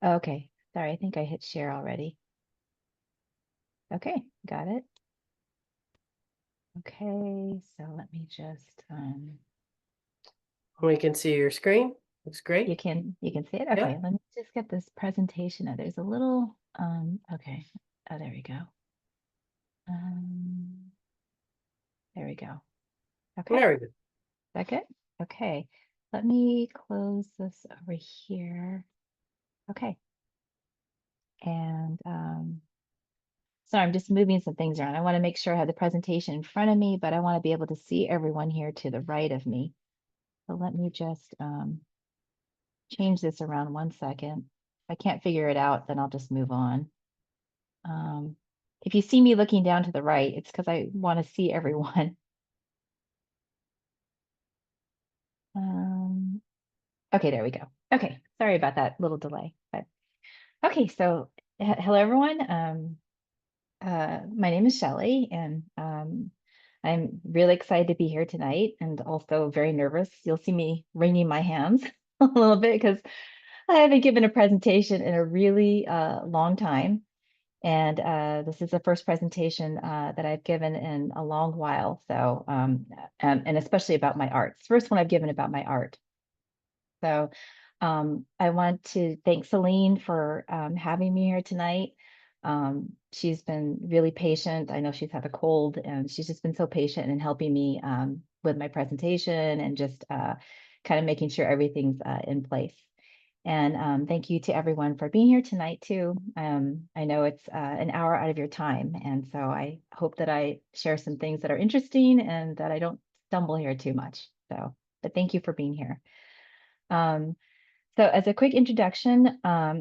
Okay, sorry, I think I hit share already. Okay, got it. Okay, so let me just We can see your screen. Looks great. you can see it. Yeah. Okay, let me just get this presentation. Oh, there's a little okay. Oh, there we go. Um there we go. Okay, is Very good. that good? Okay. Let me close this over here. Okay. And so I'm just moving some things around. I want to make sure I have the presentation in front of me, but I want to be able to see everyone here to the right of me. So let me just change this around 1 second. If I can't figure it out, then I'll just move on. Um, if you see me looking down to the right, it's because I want to see everyone. Um, okay, there we go. Okay, sorry about that little delay. But okay, so hello everyone. My name is Shelley, and I'm really excited to be here tonight and also very nervous. You'll see me wringing my hands a little bit because I haven't given a presentation in a really long time. And this is the first presentation that I've given in a long while. So, and especially about my art. It's the first one I've given about my art. So I want to thank Celine for having me here tonight. She's been really patient. I know she's had a cold, and she's just been so patient in helping me with my presentation and just kind of making sure everything's in place. And thank you to everyone for being here tonight too. I know it's an hour out of your time, and so I hope that I share some things that are interesting and that I don't stumble here too much. So, but thank you for being here. Um, so as a quick introduction, I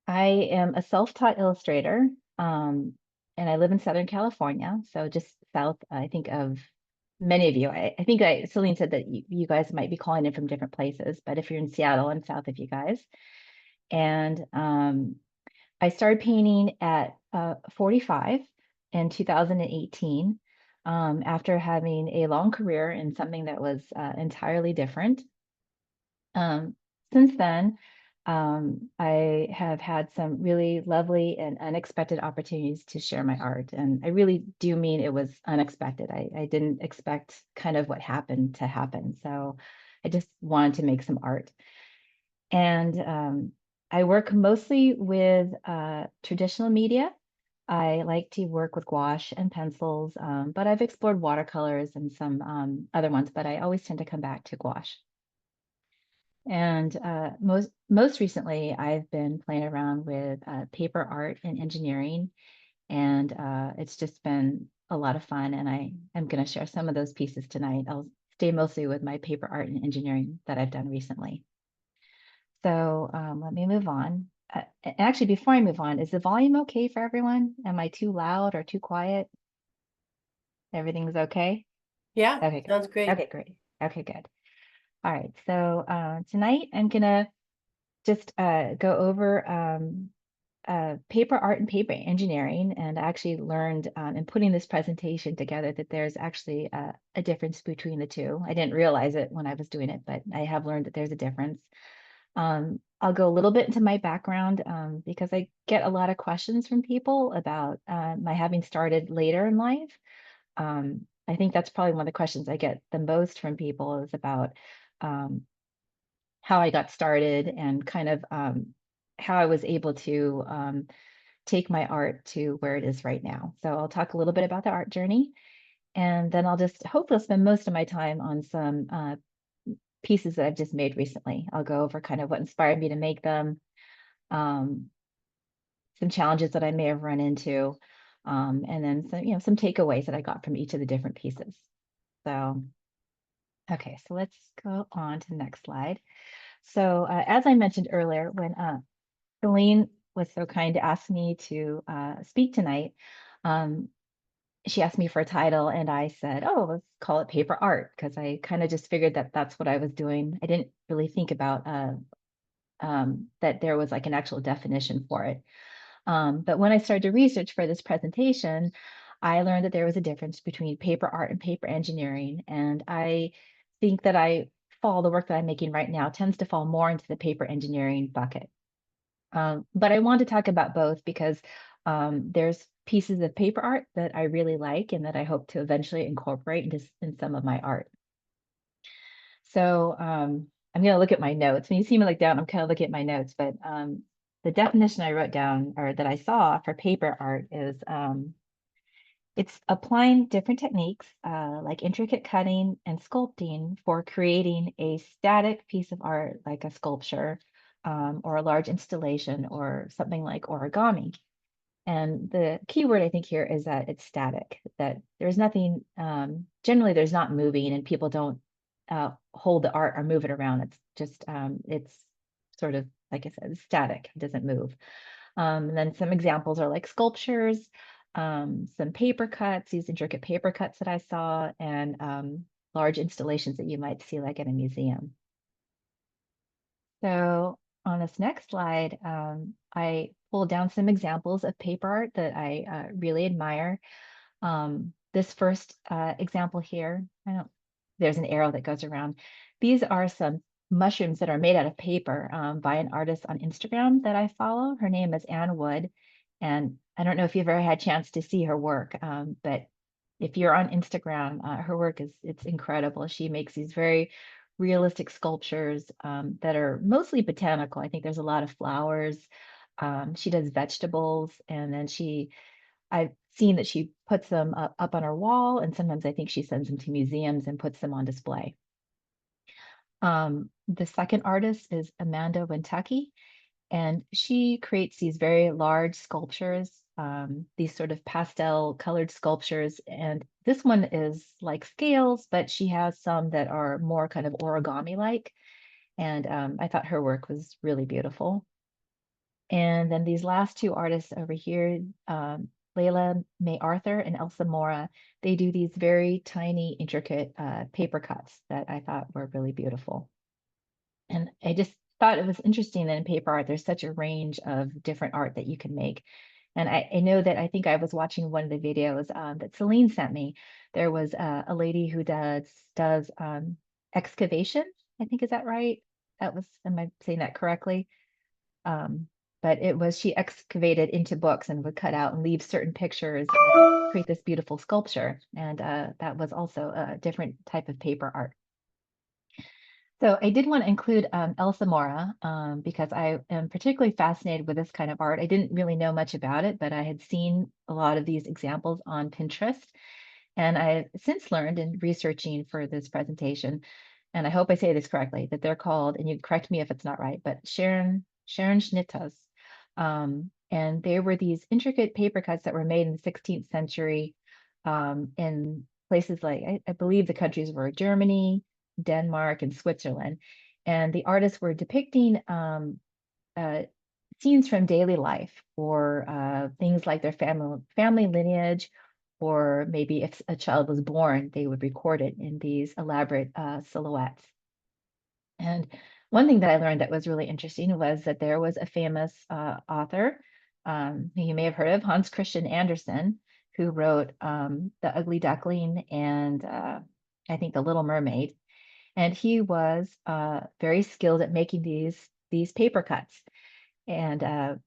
am a self-taught illustrator, and I live in Southern California, so just south, I think, of many of you. I think Celine said that you guys might be calling in from different places, but if you're in Seattle, I'm south of you guys. And I started painting at 45 in 2018, after having a long career in something that was entirely different. Since then, I have had some really lovely and unexpected opportunities to share my art. And I really do mean it was unexpected. I didn't expect kind of what happened to happen. So I just wanted to make some art. And I work mostly with traditional media. I like to work with gouache and pencils, but I've explored watercolors and some other ones, but I always tend to come back to gouache. And most recently, I've been playing around with paper art and engineering, and it's just been a lot of fun. And I am going to share some of those pieces tonight. I'll stay mostly with my paper art and engineering that I've done recently. So let me move on. Actually, before I move on, is the volume okay for everyone? Am I too loud or too quiet? Everything's okay? Yeah. Okay, Sounds good. great. Okay, great. Okay, good. All right. So tonight I'm gonna just go over paper art and paper engineering, and I actually learned in putting this presentation together that there's actually a difference between the two. I didn't realize it when I was doing it, but I have learned that there's a difference. I'll go a little bit into my background because I get a lot of questions from people about my having started later in life. I think that's probably one of the questions I get the most from people is about um, how I got started and kind of how I was able to take my art to where it is right now. So I'll talk a little bit about the art journey, and then I'll just hopefully spend most of my time on some pieces that I've just made recently. I'll go over kind of what inspired me to make them, um, some challenges that I may have run into, and then some, some takeaways that I got from each of the different pieces. So, okay, so let's go on to the next slide. So, as I mentioned earlier, when Celine was so kind to ask me to speak tonight, um, she asked me for a title, and I said, "Oh, let's call it paper art," because I kind of just figured that that's what I was doing. I didn't really think about that there was like an actual definition for it. But when I started to research for this presentation, I learned that there was a difference between paper art and paper engineering. And I think that the work that I'm making right now tends to fall more into the paper engineering bucket. But I want to talk about both because there's pieces of paper art that I really like and that I hope to eventually incorporate in some of my art. So I'm going to look at my notes. When you see me look down, I'm kind of looking at my notes, but the definition I wrote down or that I saw for paper art is it's applying different techniques like intricate cutting and sculpting for creating a static piece of art like a sculpture or a large installation or something like origami. And the key word I think here is that it's static, that there's nothing, generally there's not moving and people don't hold the art or move it around. It's just, it's sort of, like I said, static, it doesn't move. And then some examples are like sculptures, some paper cuts, these intricate paper cuts that I saw, and large installations that you might see like at a museum. So on this next slide, I pulled down some examples of paper art that I really admire. This first example here, there's an arrow that goes around. These are some mushrooms that are made out of paper by an artist on Instagram that I follow. Her name is Anne Wood. And I don't know if you've ever had a chance to see her work, but if you're on Instagram, her work it's incredible. She makes these very realistic sculptures that are mostly botanical. I think there's a lot of flowers. She does vegetables, and then I've seen that she puts them up on her wall, and sometimes I think she sends them to museums and puts them on display. The second artist is Amanda Wintake, and she creates these very large sculptures, these sort of pastel colored sculptures. And this one is like scales, but she has some that are more kind of origami-like. And I thought her work was really beautiful. And then these last two artists over here, Layla May Arthur and Elsa Mora, they do these very tiny, intricate paper cuts that I thought were really beautiful. And I just thought it was interesting that in paper art, there's such a range of different art that you can make. And I know that I think I was watching one of the videos that Celine sent me. There was a lady who does excavation. I think, is that right? That was, am I saying that correctly? Um, but it was she excavated into books and would cut out and leave certain pictures and create this beautiful sculpture. And that was also a different type of paper art. So I did want to include Elsa Mora because I am particularly fascinated with this kind of art. I didn't really know much about it, but I had seen a lot of these examples on Pinterest. And I've since learned in researching for this presentation, and I hope I say this correctly, that they're called, and you correct me if it's not right, but Sharon Schnittas. And they were these intricate paper cuts that were made in the 16th century in places like, I believe the countries were Germany, Denmark, and Switzerland. And the artists were depicting uh, scenes from daily life or things like their family lineage, or maybe if a child was born, they would record it in these elaborate silhouettes. And one thing that I learned that was really interesting was that there was a famous author who you may have heard of, Hans Christian Andersen, who wrote The Ugly Duckling and I think The Little Mermaid. And he was very skilled at making these paper cuts. And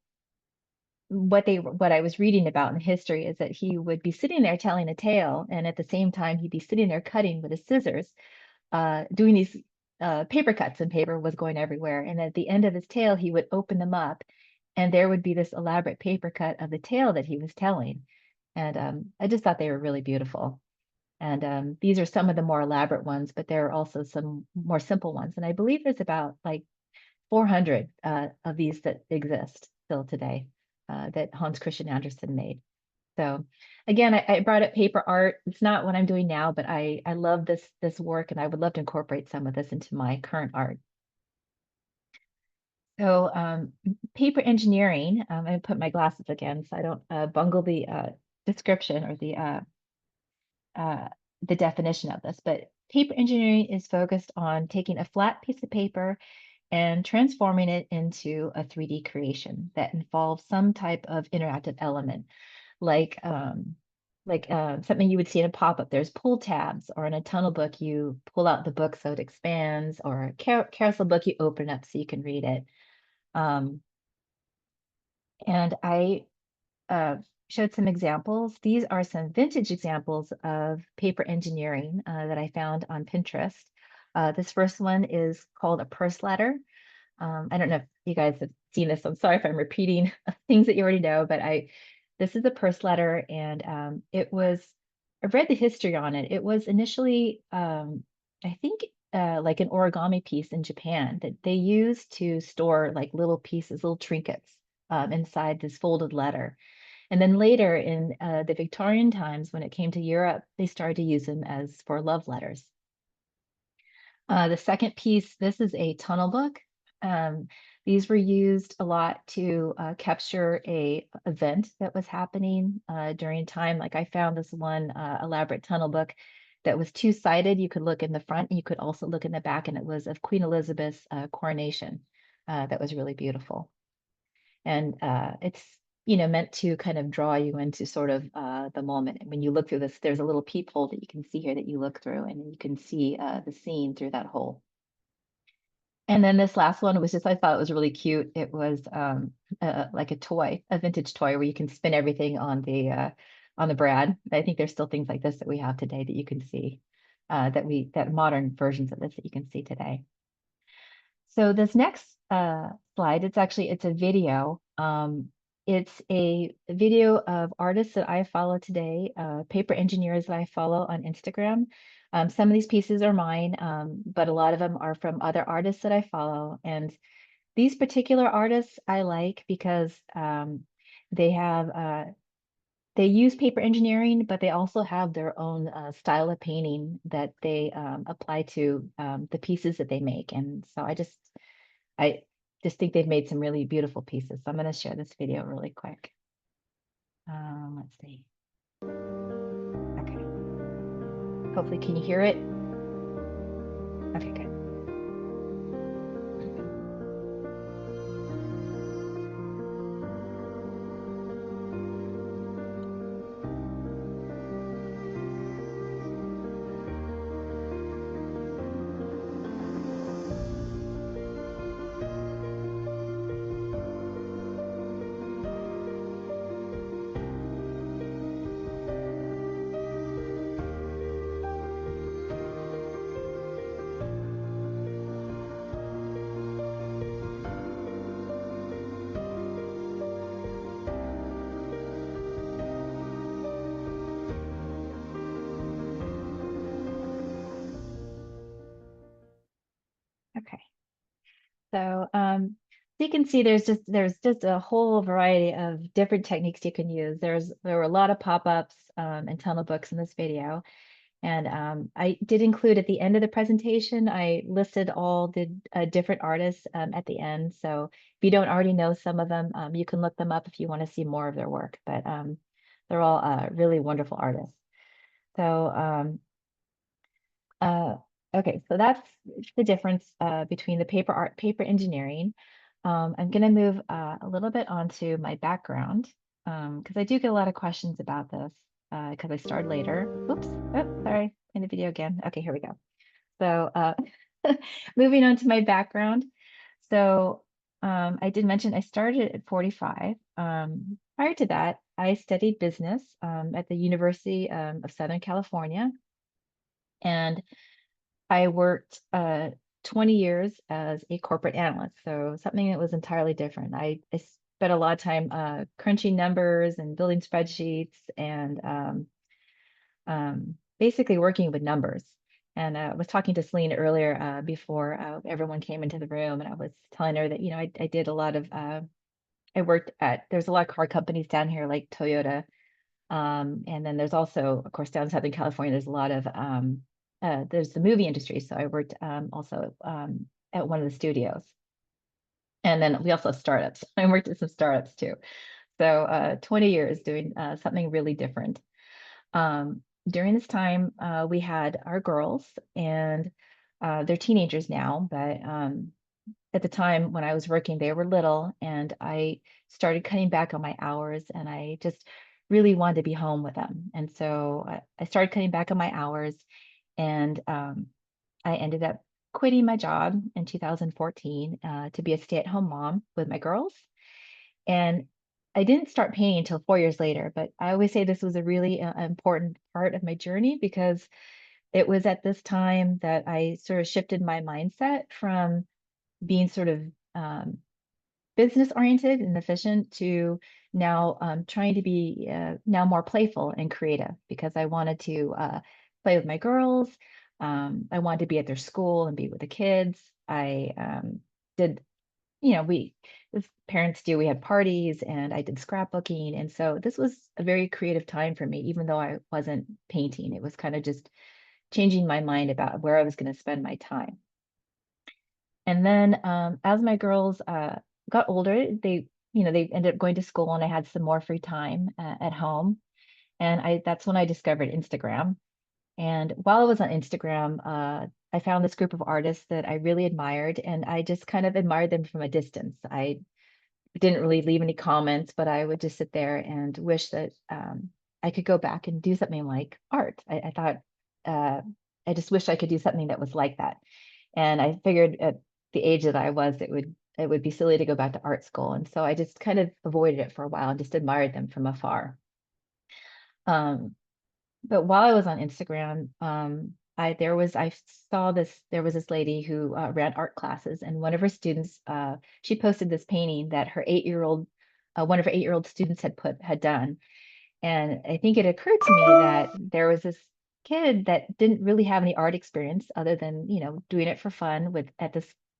what I was reading about in history is that he would be sitting there telling a tale, and at the same time he'd be sitting there cutting with his scissors, doing these paper cuts, and paper was going everywhere. And at the end of his tale, he would open them up, and there would be this elaborate paper cut of the tale that he was telling. And I just thought they were really beautiful. And these are some of the more elaborate ones, but there are also some more simple ones. And I believe there's about like 400 of these that exist still today that Hans Christian Andersen made. So again, I brought up paper art. It's not what I'm doing now, but I love this work, and I would love to incorporate some of this into my current art. So paper engineering, I'm going to put my glasses again so I don't bungle the description or uh, the definition of this. But paper engineering is focused on taking a flat piece of paper and transforming it into a 3D creation that involves some type of interactive element, like something you would see in a pop-up. There's pull tabs, or in a tunnel book, you pull out the book so it expands, or a carousel book, you open up so you can read it. Um, And I uh, showed some examples. These are some vintage examples of paper engineering that I found on Pinterest. This first one is called a purse ladder. I don't know if you guys have seen this. I'm sorry if I'm repeating things that you already know, but this is a purse letter, and I've read the history on it. It was initially, I think, like an origami piece in Japan that they used to store like little pieces, little trinkets inside this folded letter. And then later in the Victorian times, when it came to Europe, they started to use them as for love letters. The second piece, this is a tunnel book. Um, these were used a lot to capture a event that was happening during time. Like I found this one elaborate tunnel book that was two-sided. You could look in the front and you could also look in the back, and it was of Queen Elizabeth's coronation. That was really beautiful. And it's meant to kind of draw you into sort of the moment. And when you look through this, there's a little peephole that you can see here that you look through, and you can see the scene through that hole. And then this last one was just, I thought it was really cute. It was like a toy, a vintage toy where you can spin everything on the brad. I think there's still things like this that we have today that you can see, that modern versions of this that you can see today. So this next slide, it's a video. It's a video of artists that I follow today, paper engineers that I follow on Instagram. Some of these pieces are mine, but a lot of them are from other artists that I follow. And these particular artists I like because they have they use paper engineering, but they also have their own style of painting that they apply to the pieces that they make. And so I just think they've made some really beautiful pieces. So I'm going to share this video really quick. Let's see. Okay. Hopefully, can you hear it? Okay, good. Okay. So you can see there's just a whole variety of different techniques you can use. There were a lot of pop-ups and tunnel books in this video. And I did include at the end of the presentation, I listed all the different artists at the end. So if you don't already know some of them, you can look them up if you want to see more of their work. But they're all really wonderful artists. So uh, okay, so that's the difference between the paper art, paper engineering. I'm going to move a little bit onto my background because I do get a lot of questions about this because I started later. Oops, oh, sorry, in the video again. Okay, here we go. So moving on to my background. So I did mention I started at 45. Prior to that, I studied business at the University of Southern California. And I worked 20 years as a corporate analyst, so something that was entirely different. I spent a lot of time crunching numbers and building spreadsheets and basically working with numbers. And I was talking to Celine earlier before everyone came into the room, and I was telling her that, I did a lot of, I worked there's a lot of car companies down here like Toyota. And then there's also, of course, down in Southern California, there's a lot of there's the movie industry. So I worked also at one of the studios. And then we also have startups. I worked at some startups too. So 20 years doing something really different. During this time, we had our girls, and they're teenagers now, but at the time when I was working, they were little, and I started cutting back on my hours, and I just really wanted to be home with them. And so I started cutting back on my hours, and I ended up quitting my job in 2014 to be a stay-at-home mom with my girls. And I didn't start painting until 4 years later, but I always say this was a really important part of my journey because it was at this time that I sort of shifted my mindset from being sort of um, business oriented and efficient to now trying to be now more playful and creative because I wanted to play with my girls. I wanted to be at their school and be with the kids. I did, we, as parents do, we had parties and I did scrapbooking. And so this was a very creative time for me, even though I wasn't painting. It was kind of just changing my mind about where I was going to spend my time. And then as my girls got older, they ended up going to school and I had some more free time at home. And that's when I discovered Instagram. And while I was on Instagram, I found this group of artists that I really admired, and I just kind of admired them from a distance. I didn't really leave any comments, but I would just sit there and wish that I could go back and do something like art. I thought I just wish I could do something that was like that. And I figured at the age that I was, it would be silly to go back to art school. And so I just kind of avoided it for a while and just admired them from afar. Um, but while I was on Instagram, I saw this there was this lady who ran art classes, and one of her students she posted this painting that her 8-year-old one of her 8-year-old students had done, and I think it occurred to me that there was this kid that didn't really have any art experience other than doing it for fun with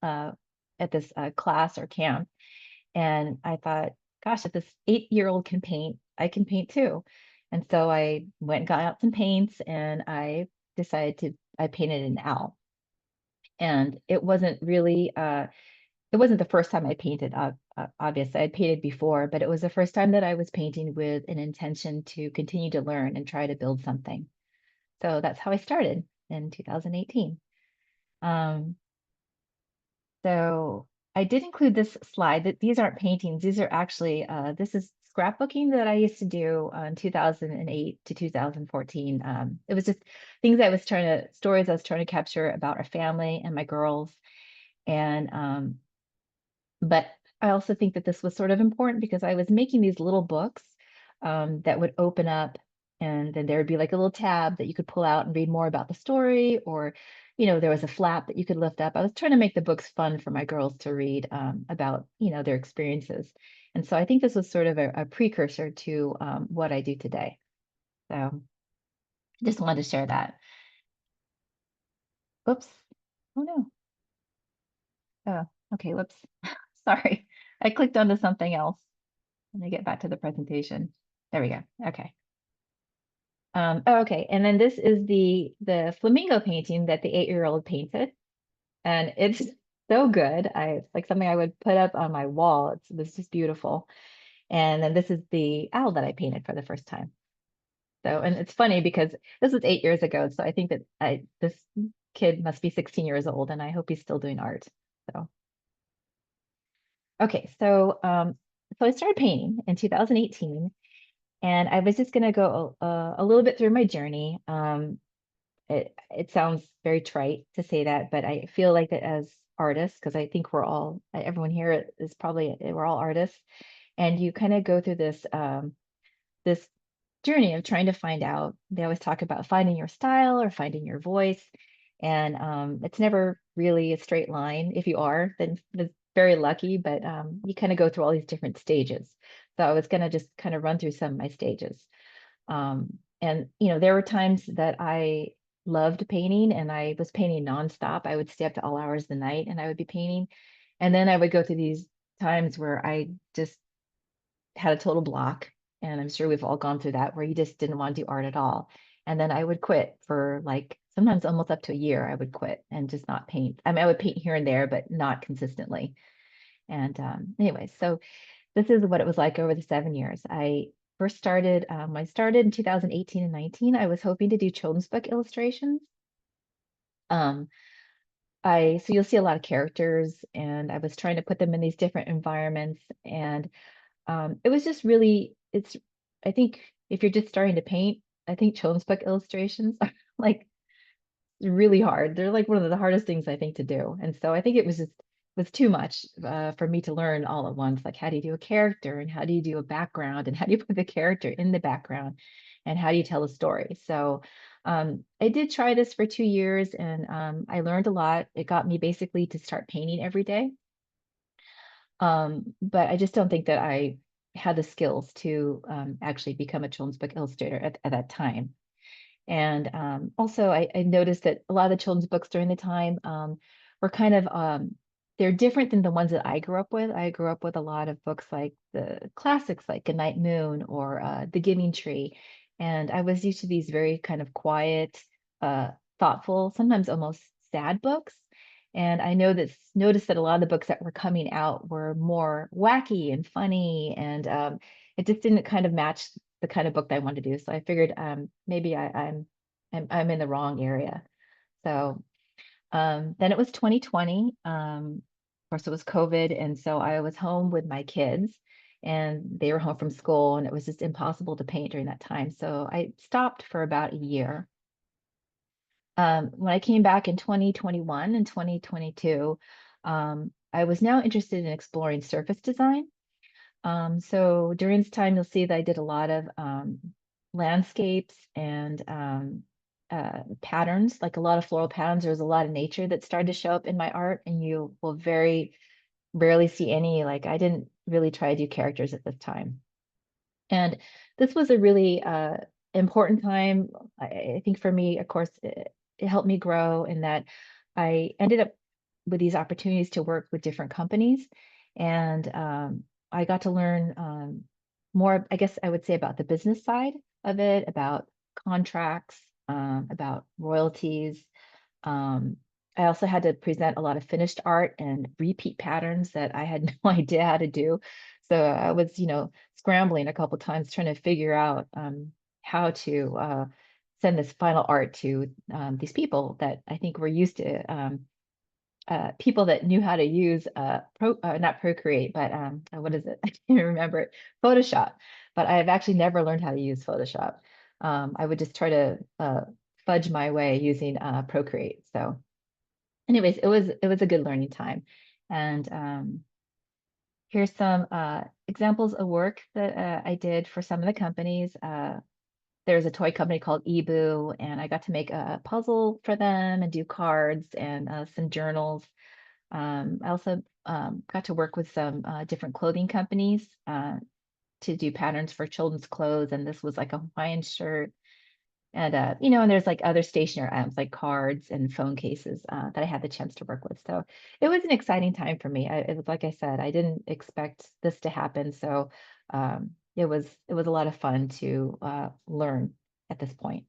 uh, at this class or camp, and I thought, gosh, if this 8-year-old can paint, I can paint too. And so I went and got out some paints and I painted an owl. And it wasn't the first time I painted. Obviously, I'd painted before, but it was the first time that I was painting with an intention to continue to learn and try to build something. So that's how I started in 2018. Um, So I did include this slide that these aren't paintings. These are actually, this is scrapbooking that I used to do in 2008 to 2014. It was just stories I was trying to capture about our family and my girls. And but I also think that this was sort of important because I was making these little books that would open up, and then there would be like a little tab that you could pull out and read more about the story, or there was a flap that you could lift up. I was trying to make the books fun for my girls to read about their experiences, and so I think this was sort of a precursor to what I do today. So just wanted to share that. Oops. Oh no. Oh, okay. Whoops. Sorry. I clicked onto something else. Let me get back to the presentation. There we go. Okay. Oh, okay. And then this is the flamingo painting that the 8-year-old painted, and it's so good. It's like something I would put up on my wall. It was just beautiful. And then this is the owl that I painted for the first time. So, and it's funny because this was 8 years ago. So I think that this kid must be 16 years old, and I hope he's still doing art. So, okay. So I started painting in 2018. And I was just going to go a little bit through my journey. It sounds very trite to say that, but I feel like that as artists, because I think everyone here is probably, we're all artists, and you kind of go through this journey of trying to find out. They always talk about finding your style or finding your voice, and it's never really a straight line. If you are, then that's very lucky, but you kind of go through all these different stages. So I was going to just kind of run through some of my stages. And there were times that I loved painting and I was painting nonstop. I would stay up to all hours of the night and I would be painting. And then I would go through these times where I just had a total block. And I'm sure we've all gone through that where you just didn't want to do art at all. And then I would quit for like sometimes almost up to a year. I would quit and just not paint. I mean, I would paint here and there, but not consistently. And anyway, so this is what it was like over the 7 years. I started in 2018 and 19. I was hoping to do children's book illustrations. Um, so you'll see a lot of characters, and I was trying to put them in these different environments, and it was just really, I think if you're just starting to paint, I think children's book illustrations are like really hard. They're like one of the hardest things I think to do, and so I think it was just was too much for me to learn all at once. Like, how do you do a character, and how do you do a background, and how do you put the character in the background, and how do you tell a story? So I did try this for 2 years, and I learned a lot. It got me basically to start painting every day. But I just don't think that I had the skills to actually become a children's book illustrator at that time. And also, I noticed that a lot of the children's books during the time were kind of they're different than the ones that I grew up with. I grew up with a lot of books like the classics, like Goodnight Moon or The Giving Tree, and I was used to these very kind of quiet, uh, thoughtful, sometimes almost sad books. And I know that noticed that a lot of the books that were coming out were more wacky and funny, and it just didn't kind of match the kind of book that I wanted to do. So I figured maybe I'm in the wrong area. So then it was 2020. Of course, it was COVID, and so I was home with my kids, and they were home from school, and it was just impossible to paint during that time. So I stopped for about a year. When I came back in 2021 and 2022, I was now interested in exploring surface design. So during this time, you'll see that I did a lot of landscapes and patterns, like a lot of floral patterns. There was a lot of nature that started to show up in my art, and you will very rarely see any. Like, I didn't really try to do characters at this time. And this was a really important time. I think for me, of course, it helped me grow in that I ended up with these opportunities to work with different companies. And I got to learn more, I guess I would say, about the business side of it, about contracts, about royalties. Um, I also had to present a lot of finished art and repeat patterns that I had no idea how to do. So I was, scrambling a couple times trying to figure out how to send this final art to these people that I think were used to people that knew how to use not Procreate, but what is it? I can't remember it. Photoshop. But I've actually never learned how to use Photoshop. I would just try to fudge my way using Procreate. So, anyways, it was a good learning time. And here's some examples of work that I did for some of the companies. There's a toy company called Ebu, and I got to make a puzzle for them and do cards and some journals. I also got to work with some different clothing companies to do patterns for children's clothes, and this was like a Hawaiian shirt. And and there's like other stationery items like cards and phone cases that I had the chance to work with. So it was an exciting time for me. It was like I said, I didn't expect this to happen. So it was a lot of fun to learn at this point.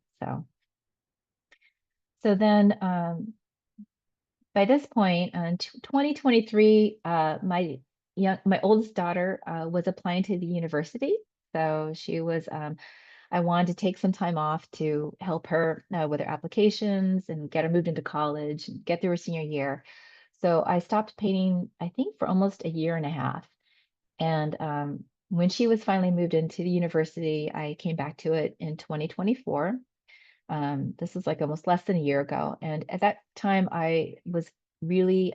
So then by this point, in 2023, my oldest daughter was applying to the university. So she was I wanted to take some time off to help her with her applications and get her moved into college and get through her senior year. So I stopped painting, I think, for almost a year and a half. And when she was finally moved into the university, I came back to it in 2024. This is like almost less than a year ago. And at that time, I was really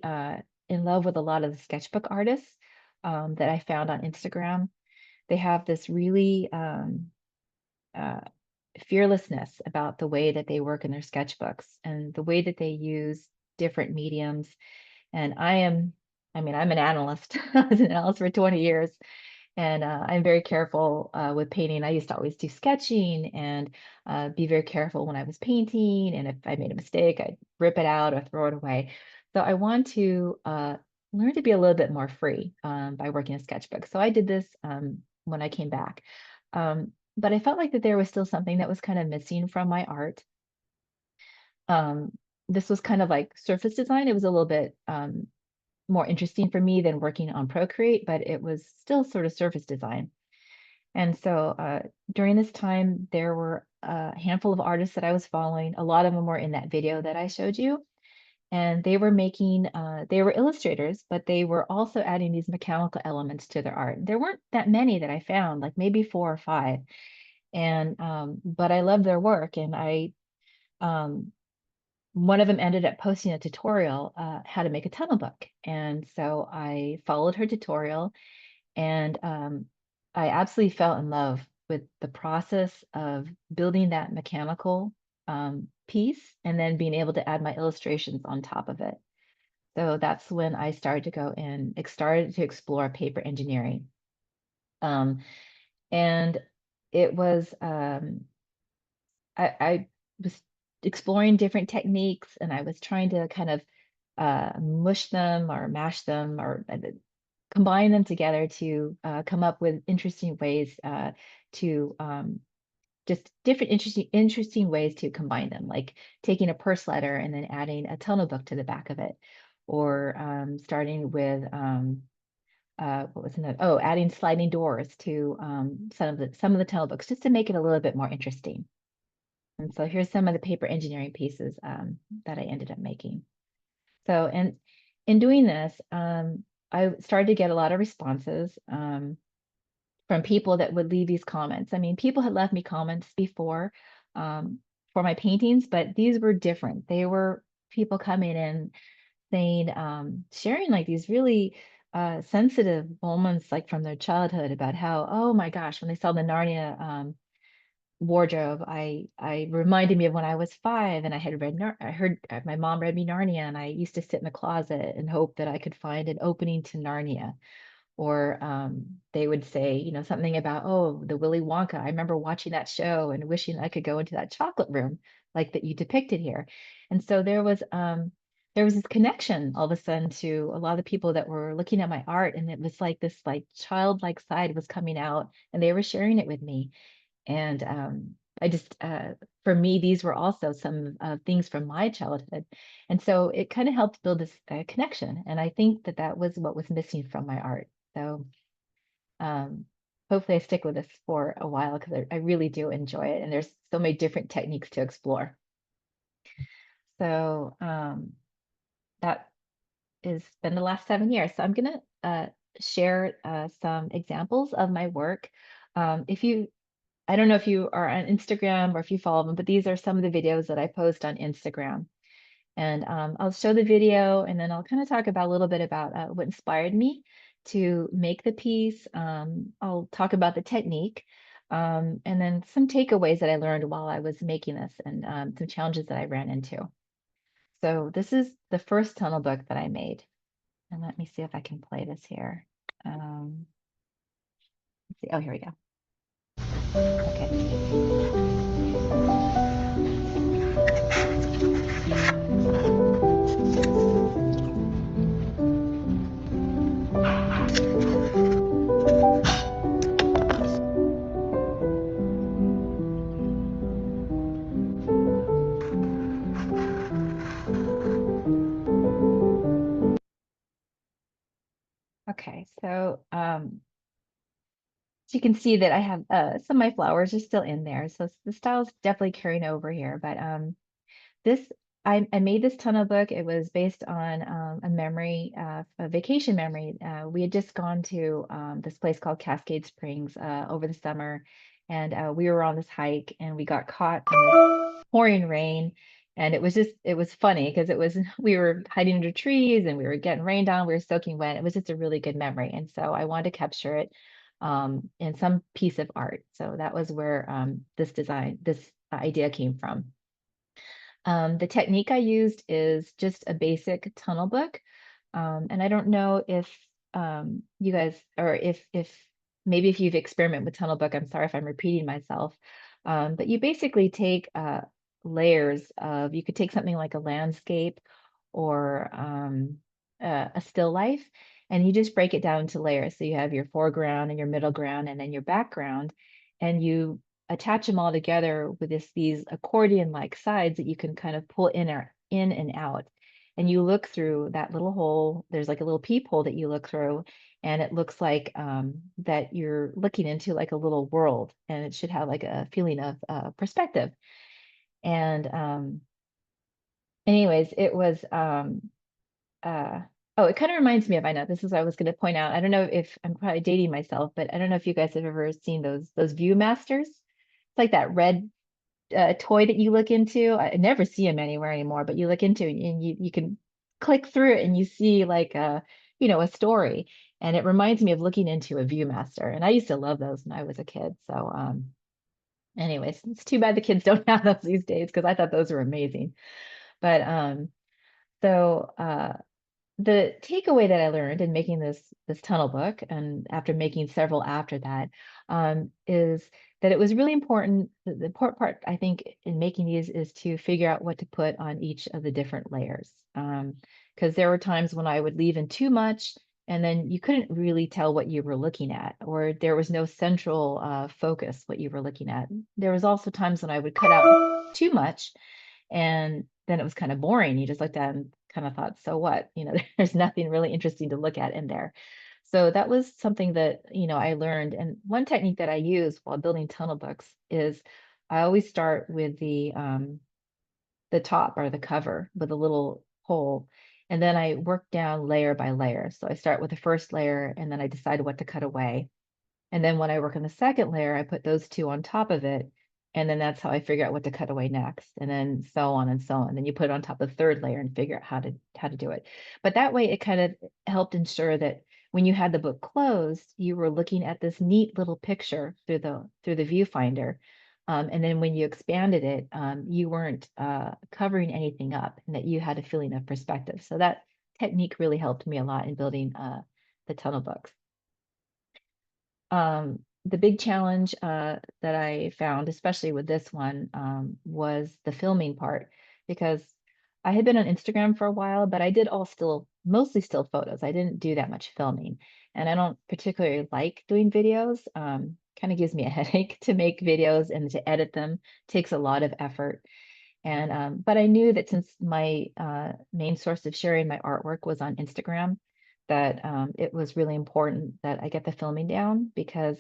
in love with a lot of the sketchbook artists that I found on Instagram. They have this really uh, fearlessness about the way that they work in their sketchbooks and the way that they use different mediums. And I'm an analyst. I was an analyst for 20 years, and I'm very careful with painting. I used to always do sketching and be very careful when I was painting. And if I made a mistake, I'd rip it out or throw it away. So I want to learn to be a little bit more free by working a sketchbook. So I did this when I came back. But I felt like that there was still something that was kind of missing from my art. Um, this was kind of like surface design. It was a little bit more interesting for me than working on Procreate, but it was still sort of surface design. And so during this time, there were a handful of artists that I was following. A lot of them were in that video that I showed you. And they were illustrators, but they were also adding these mechanical elements to their art. There weren't that many that I found, like maybe 4 or 5. And but I loved their work, and um, one of them ended up posting a tutorial how to make a tunnel book. And so I followed her tutorial, and I absolutely fell in love with the process of building that mechanical piece and then being able to add my illustrations on top of it. So that's when I started to go in, started to explore paper engineering. Um, and it was I was exploring different techniques, and I was trying to kind of mush them or mash them or combine them together to come up with interesting ways to just different interesting ways to combine them, like taking a purse letter and then adding a tunnel book to the back of it, or starting with what was another? Oh, adding sliding doors to some of the tunnel books just to make it a little bit more interesting. And so here's some of the paper engineering pieces that I ended up making. So, and in doing this, I started to get a lot of responses from people that would leave these comments. I mean, people had left me comments before um, for my paintings, but these were different. They were people coming in saying, sharing like these really sensitive moments, like from their childhood, about how, oh my gosh, when they saw the Narnia wardrobe, I reminded me of when I was 5 and I had I heard my mom read me Narnia, and I used to sit in the closet and hope that I could find an opening to Narnia. Or they would say, something about, oh, the Willy Wonka. I remember watching that show and wishing I could go into that chocolate room like that you depicted here. And so there was this connection all of a sudden to a lot of the people that were looking at my art, and it was like this like childlike side was coming out, and they were sharing it with me. And I just, for me, these were also some things from my childhood. And so it kind of helped build this connection. And I think that that was what was missing from my art. So um, hopefully I stick with this for a while because I really do enjoy it. And there's so many different techniques to explore. So that has been the last 7 years. So I'm going to share some examples of my work. If you I don't know if you are on Instagram or if you follow them, but these are some of the videos that I post on Instagram. And I'll show the video, and then I'll kind of talk about a little bit about what inspired me to make the piece. I'll talk about the technique, and then some takeaways that I learned while I was making this, and some challenges that I ran into. So this is the first tunnel book that I made. And let me see if I can play this here. Let's see. Oh, here we go. Okay. Okay, so you can see that I have some of my flowers are still in there. So the style's definitely carrying over here. But this, I made this tunnel book. It was based on a memory, a vacation memory. We had just gone to this place called Cascade Springs over the summer, and we were on this hike, and we got caught in this pouring rain. And it was funny because we were hiding under trees and we were getting rained on, we were soaking wet. It was just a really good memory. And so I wanted to capture it in some piece of art. So that was where this idea came from. The technique I used is just a basic tunnel book. And I don't know if you guys, or if maybe if you've experimented with tunnel book, I'm sorry if I'm repeating myself. But you basically take layers of, you could take something like a landscape or a still life, and you just break it down into layers. So you have your foreground and your middle ground and then your background, and you attach them all together with these accordion-like sides that you can kind of pull in and out. And you look through that little hole. There's like a little peephole that you look through, and it looks like that you're looking into like a little world, and it should have like a feeling of perspective. And anyways, it was uh, oh, it kind of reminds me of, I know this is what I was going to point out. I don't know if I'm probably dating myself, but I don't know if you guys have ever seen those Viewmasters. It's like that red toy that you look into. I never see them anywhere anymore, but you look into it and you can click through it and you see like a story. And it reminds me of looking into a Viewmaster. And I used to love those when I was a kid. So anyways, it's too bad the kids don't have those these days because I thought those were amazing. But so the takeaway that I learned in making this tunnel book, and after making several after that, is that it was really important. The important part, I think, in making these is to figure out what to put on each of the different layers. Because there were times when I would leave in too much, and then you couldn't really tell what you were looking at, or there was no central focus what you were looking at. There was also times when I would cut out too much and then it was kind of boring. You just looked at it and kind of thought, so what? There's nothing really interesting to look at in there. So that was something that, I learned. And one technique that I use while building tunnel books is I always start with the top or the cover with a little hole. And then I work down layer by layer. So I start with the first layer and then I decide what to cut away. And then when I work on the second layer, I put those two on top of it. And then that's how I figure out what to cut away next. And then so on and so on. Then you put it on top of the third layer and figure out how to do it. But that way it kind of helped ensure that when you had the book closed, you were looking at this neat little picture through the viewfinder. And then when you expanded it, you weren't covering anything up and that you had a feeling of perspective. So that technique really helped me a lot in building the tunnel books. The big challenge that I found, especially with this one, was the filming part because I had been on Instagram for a while, but I did mostly still photos. I didn't do that much filming, and I don't particularly like doing videos. Kind of gives me a headache to make videos and to edit them takes a lot of effort. And but I knew that since my main source of sharing my artwork was on Instagram, that it was really important that I get the filming down because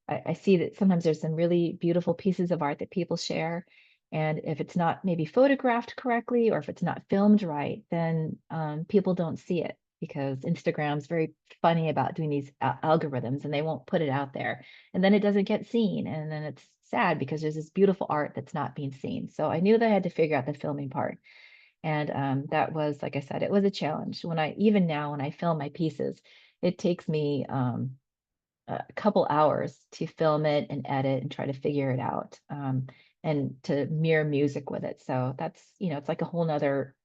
I see that sometimes there's some really beautiful pieces of art that people share. And if it's not maybe photographed correctly or if it's not filmed right, then people don't see it because Instagram's very funny about doing these algorithms and they won't put it out there. And then it doesn't get seen. And then it's sad because there's this beautiful art that's not being seen. So I knew that I had to figure out the filming part. And that was, like I said, it was a challenge. Even now, when I film my pieces, it takes me a couple hours to film it and edit and try to figure it out and to mirror music with it. So that's, it's like a whole nother,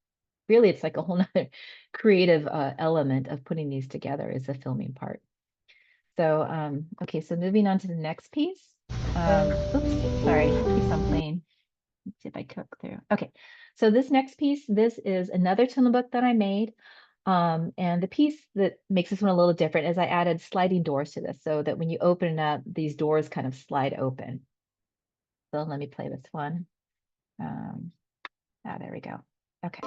really, it's like a whole nother creative element of putting these together is the filming part. So, okay, so moving on to the next piece. Oops, sorry, keeps on playing. Let's see if I click through. Okay, so this next piece, this is another tunnel book that I made. And the piece that makes this one a little different is I added sliding doors to this so that when you open it up, these doors kind of slide open. So let me play this one. There we go. Okay.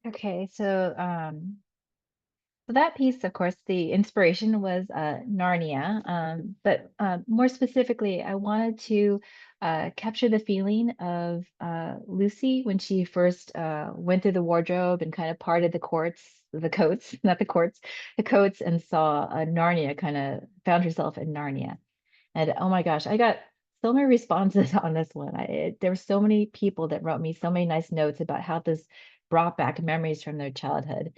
Okay, so that piece, of course, the inspiration was Narnia, but more specifically, I wanted to capture the feeling of Lucy when she first went through the wardrobe and kind of parted the coats, not the courts, the coats, and saw Narnia, kind of found herself in Narnia. And oh my gosh, I got so many responses on this one. There were so many people that wrote me so many nice notes about how this brought back memories from their childhood.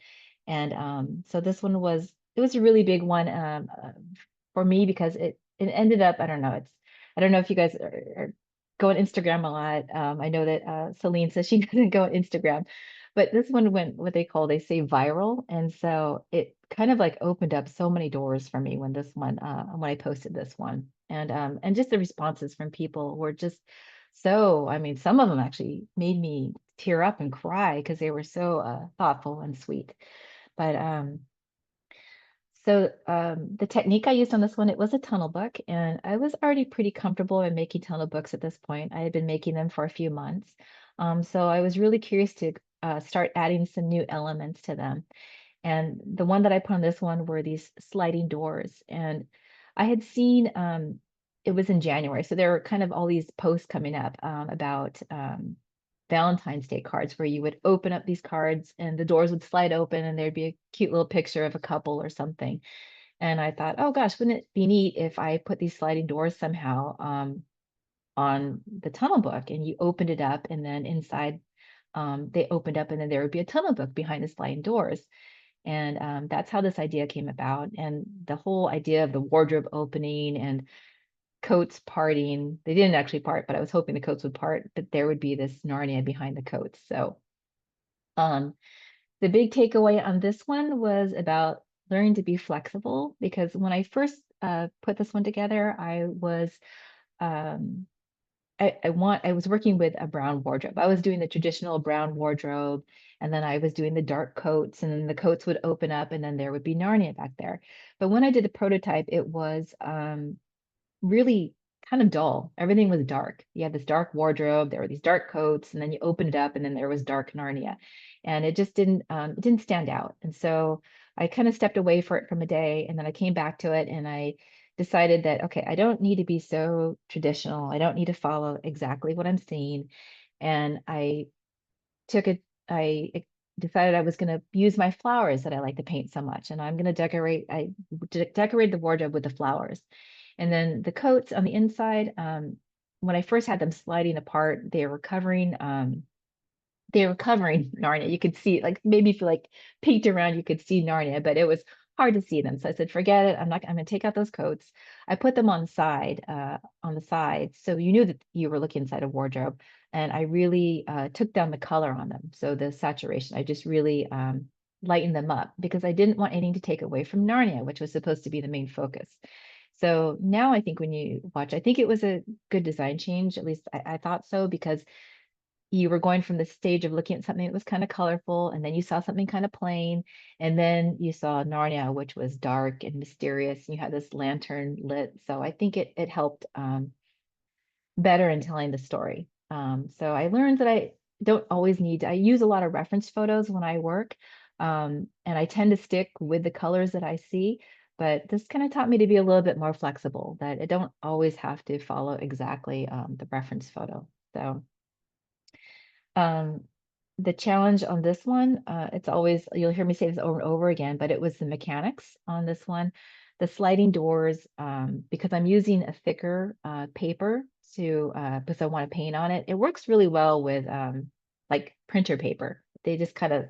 And so this one it was a really big one for me because it ended up, I don't know if you guys are go on Instagram a lot. I know that Celine says she doesn't go on Instagram, but this one went they say viral. And so it kind of like opened up so many doors for me when I posted this one. And just the responses from people were just so, I mean, some of them actually made me tear up and cry because they were so thoughtful and sweet. But the technique I used on this one, it was a tunnel book, and I was already pretty comfortable in making tunnel books at this point. I had been making them for a few months. So I was really curious to start adding some new elements to them. And the one that I put on this one were these sliding doors. And I had seen, it was in January, so there were kind of all these posts coming up about Valentine's Day cards where you would open up these cards and the doors would slide open and there'd be a cute little picture of a couple or something. And I thought, oh gosh, wouldn't it be neat if I put these sliding doors somehow on the tunnel book, and you opened it up and then inside they opened up and then there would be a tunnel book behind the sliding doors. And that's how this idea came about. And the whole idea of the wardrobe opening and coats parting, they didn't actually part, but I was hoping the coats would part, but there would be this Narnia behind the coats. So um, the big takeaway on this one was about learning to be flexible, because when I first put this one together, um, I was working with a brown wardrobe. I was doing the traditional brown wardrobe, and then I was doing the dark coats, and then the coats would open up, and then there would be Narnia back there. But when I did the prototype, it was really kind of dull. Everything was dark. You had this dark wardrobe, there were these dark coats, and then you opened it up, and then there was dark Narnia, and it didn't stand out. And so I kind of stepped away for it from a day, and then I came back to it, and I decided that okay, I don't need to be so traditional. I don't need to follow exactly what I'm seeing, and took it. I decided I was going to use my flowers that I like to paint so much, and I'm going to decorate. Decorate the wardrobe with the flowers. And then the coats on the inside, when I first had them sliding apart, they were covering Narnia. You could see, like, maybe if you like peeked around, you could see Narnia, but it was hard to see them. So I said, forget it. I'm gonna take out those coats. I put them on the side, so you knew that you were looking inside a wardrobe. And I really took down the color on them. So the saturation, I just really lightened them up because I didn't want anything to take away from Narnia, which was supposed to be the main focus. So now I think when you watch, I think it was a good design change. At least I thought so, because you were going from the stage of looking at something that was kind of colorful, and then you saw something kind of plain, and then you saw Narnia, which was dark and mysterious, and you had this lantern lit. So I think it helped better in telling the story. So I learned that I don't always need I use a lot of reference photos when I work, and I tend to stick with the colors that I see. But this kind of taught me to be a little bit more flexible, that I don't always have to follow exactly the reference photo. So um, the challenge on this one, it's always, you'll hear me say this over and over again, but it was the mechanics on this one. The sliding doors, because I'm using a thicker paper because I want to paint on it. It works really well with like printer paper. They just kind of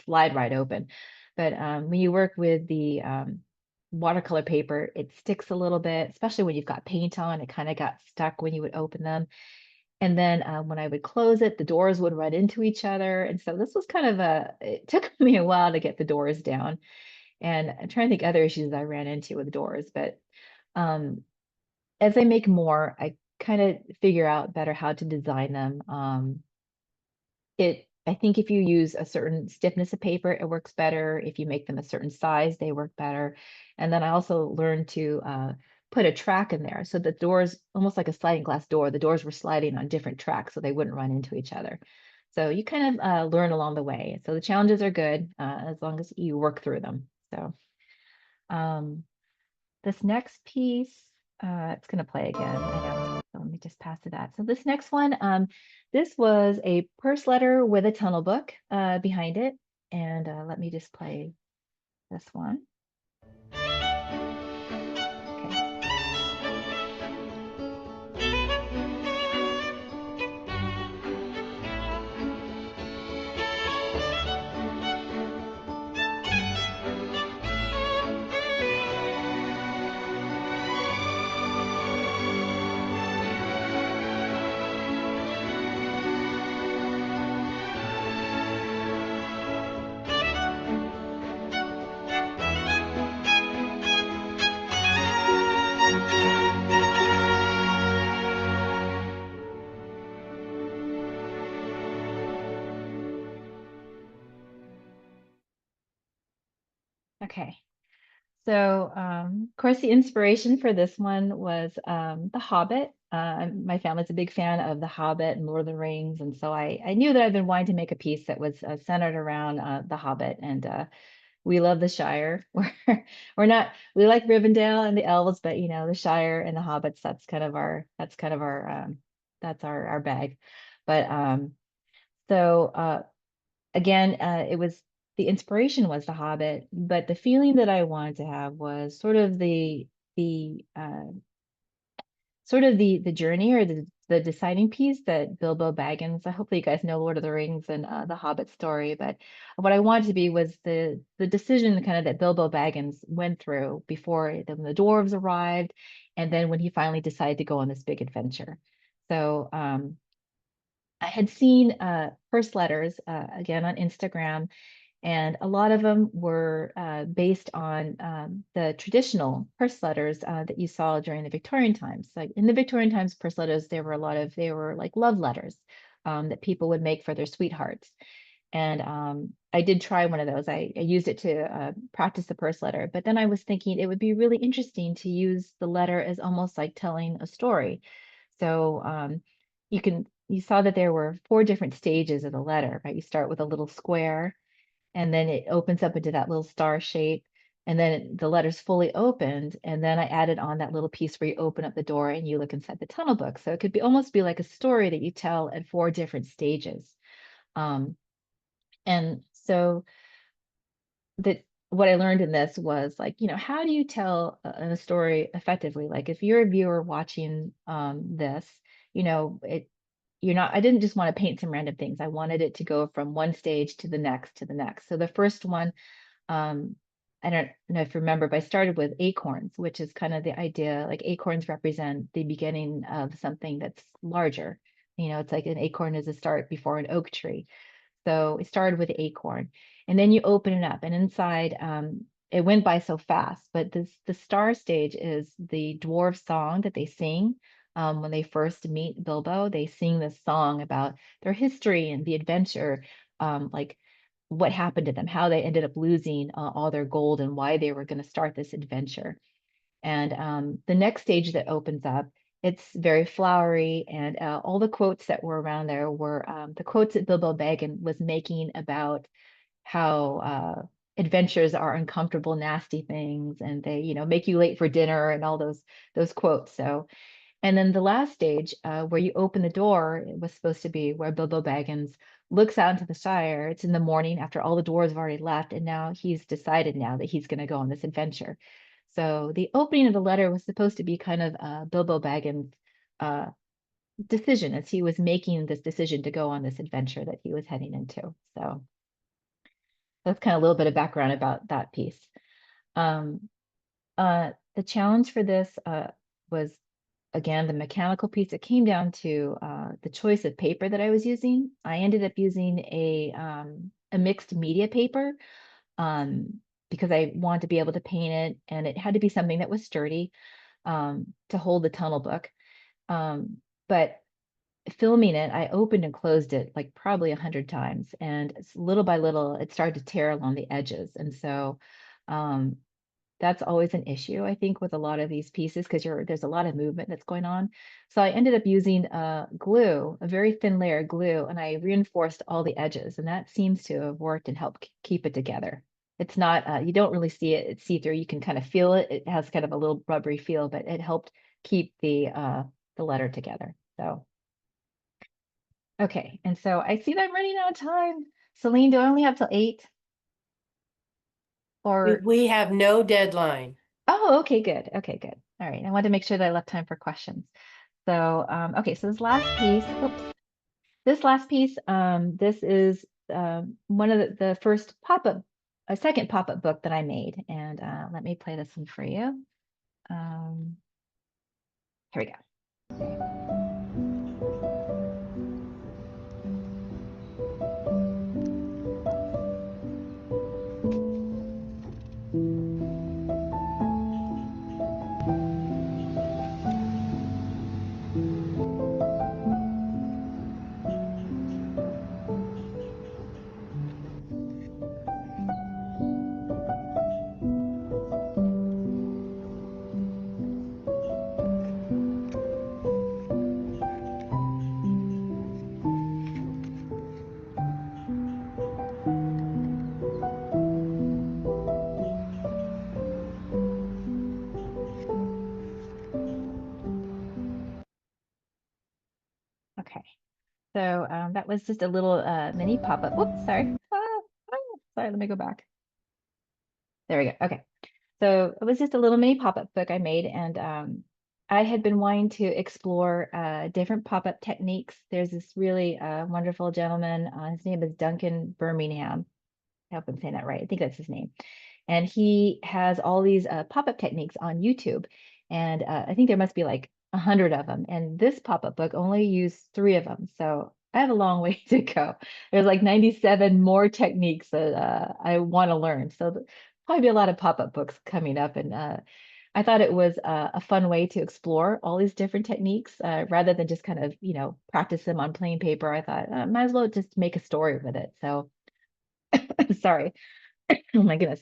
slide right open. But when you work with the watercolor paper, it sticks a little bit, especially when you've got paint on. It kind of got stuck when you would open them. And then when I would close it, the doors would run into each other. And so this was kind of it took me a while to get the doors down. And I'm trying to think other issues I ran into with doors. But um, as I make more, I kind of figure out better how to design them. I think if you use a certain stiffness of paper, it works better. If you make them a certain size, they work better. And then I also learned to put a track in there. So the doors, almost like a sliding glass door, the doors were sliding on different tracks so they wouldn't run into each other. So you kind of learn along the way. So the challenges are good as long as you work through them. So um, this next piece, it's going to play again. I know. So let me just pass to that. So this next one, this was a purse letter with a tunnel book behind it. And let me just play this one. Okay. Okay. So, of course, the inspiration for this one was The Hobbit. My family's a big fan of The Hobbit and Lord of the Rings, and so I knew that I've been wanting to make a piece that was centered around The Hobbit, and we love the Shire. We're not we like Rivendell and the elves, but the Shire and the hobbits, that's kind of our that's our bag. But so again, it was the inspiration was The Hobbit, but the feeling that I wanted to have was the the journey or the deciding piece that Bilbo Baggins. Hopefully, you guys know Lord of the Rings and the Hobbit story, but what I wanted to be was the decision kind of that Bilbo Baggins went through before the dwarves arrived, and then when he finally decided to go on this big adventure. So I had seen first letters again on Instagram, and a lot of them were based on the traditional purse letters that you saw during the Victorian times. Like in the Victorian times, purse letters, they were like love letters that people would make for their sweethearts. And I did try one of those. I used it to practice the purse letter, but then I was thinking it would be really interesting to use the letter as almost like telling a story. So you saw that there were four different stages of the letter, right? You start with a little square, and then it opens up into that little star shape, and then the letter's fully opened, and then I added on that little piece where you open up the door and you look inside the tunnel book. So it could be almost be like a story that you tell at four different stages. Um, and so that what I learned in this was like, how do you tell a story effectively? Like if you're a viewer watching this, it you're not I didn't just want to paint some random things. I wanted it to go from one stage to the next to the next. So the first one, um, I don't know if you remember, but I started with acorns, which is kind of the idea, like acorns represent the beginning of something that's larger. It's like an acorn is a start before an oak tree. So it started with the acorn, and then you open it up, and inside, it went by so fast. But the star stage is the dwarf song that they sing when they first meet Bilbo. They sing this song about their history and the adventure, like what happened to them, how they ended up losing all their gold, and why they were going to start this adventure. And the next stage that opens up, it's very flowery, and all the quotes that were around there were the quotes that Bilbo Baggin was making about how adventures are uncomfortable, nasty things, and they, make you late for dinner, and all those quotes. So, and then the last stage, where you open the door, it was supposed to be where Bilbo Baggins looks out into the Shire. It's in the morning after all the dwarves have already left, and now he's decided now that he's going to go on this adventure. So the opening of the letter was supposed to be kind of Bilbo Baggins' uh, decision as he was making this decision to go on this adventure that he was heading into. So that's kind of a little bit of background about that piece. Um, the challenge for this was again the mechanical piece. It came down to the choice of paper that I was using. I ended up using a mixed media paper because I wanted to be able to paint it, and it had to be something that was sturdy to hold the tunnel book. But filming it, I opened and closed it like probably 100 times, and little by little, it started to tear along the edges. And so um, that's always an issue, I think, with a lot of these pieces because there's a lot of movement that's going on. So I ended up using glue, a very thin layer of glue, and I reinforced all the edges, and that seems to have worked and helped keep it together. It's not, you don't really see it, it's see-through. You can kind of feel it. It has kind of a little rubbery feel, but it helped keep the letter together. So, okay. And so I see that I'm running out of time. Celine, do I only have till 8? We, Or we have no deadline. Oh, okay, good. Okay, good. All right. I wanted to make sure that I left time for questions. So, okay, so this last piece, oops, this last piece, this is one of the first pop-up, a second pop-up book that I made. And let me play this one for you. Um, Here we go. Okay. So that was just a little mini pop-up. Whoops, sorry. Sorry, let me go back. There we go. Okay. So it was just a little mini pop-up book I made, and I had been wanting to explore different pop-up techniques. There's this really wonderful gentleman. His name is Duncan Birmingham. I hope I'm saying that right. I think that's his name. And he has all these pop-up techniques on YouTube. And I think there must be like 100 of them. And this pop-up book only used three of them. So I have a long way to go. There's like 97 more techniques that I want to learn. So probably be a lot of pop-up books coming up. And I thought it was a fun way to explore all these different techniques rather than just kind of, practice them on plain paper. I thought might as well just make a story with it. So sorry. Oh my goodness.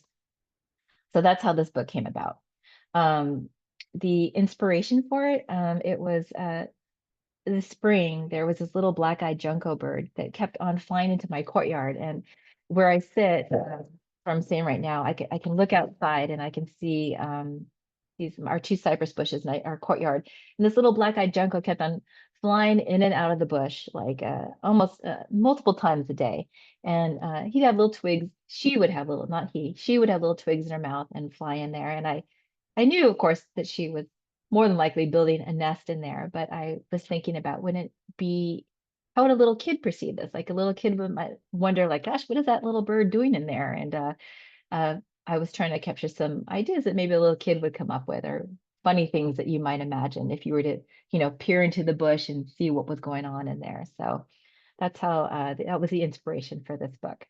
So that's how this book came about. Um, the inspiration for it, it was in the spring, there was this little black-eyed junco bird that kept on flying into my courtyard. And where I sit, where I'm staying right now, I can look outside and I can see these our two cypress bushes in our courtyard. And this little black-eyed junco kept on flying in and out of the bush like almost multiple times a day. And he'd have little twigs. She would have little, not he. She would have little twigs in her mouth and fly in there. And I knew, of course, that she was more than likely building a nest in there. But I was thinking about, wouldn't it be, how would a little kid perceive this? Like a little kid might wonder, like, gosh, what is that little bird doing in there? And uh, I was trying to capture some ideas that maybe a little kid would come up with, or funny things that you might imagine if you were to, peer into the bush and see what was going on in there. So that's how that was the inspiration for this book.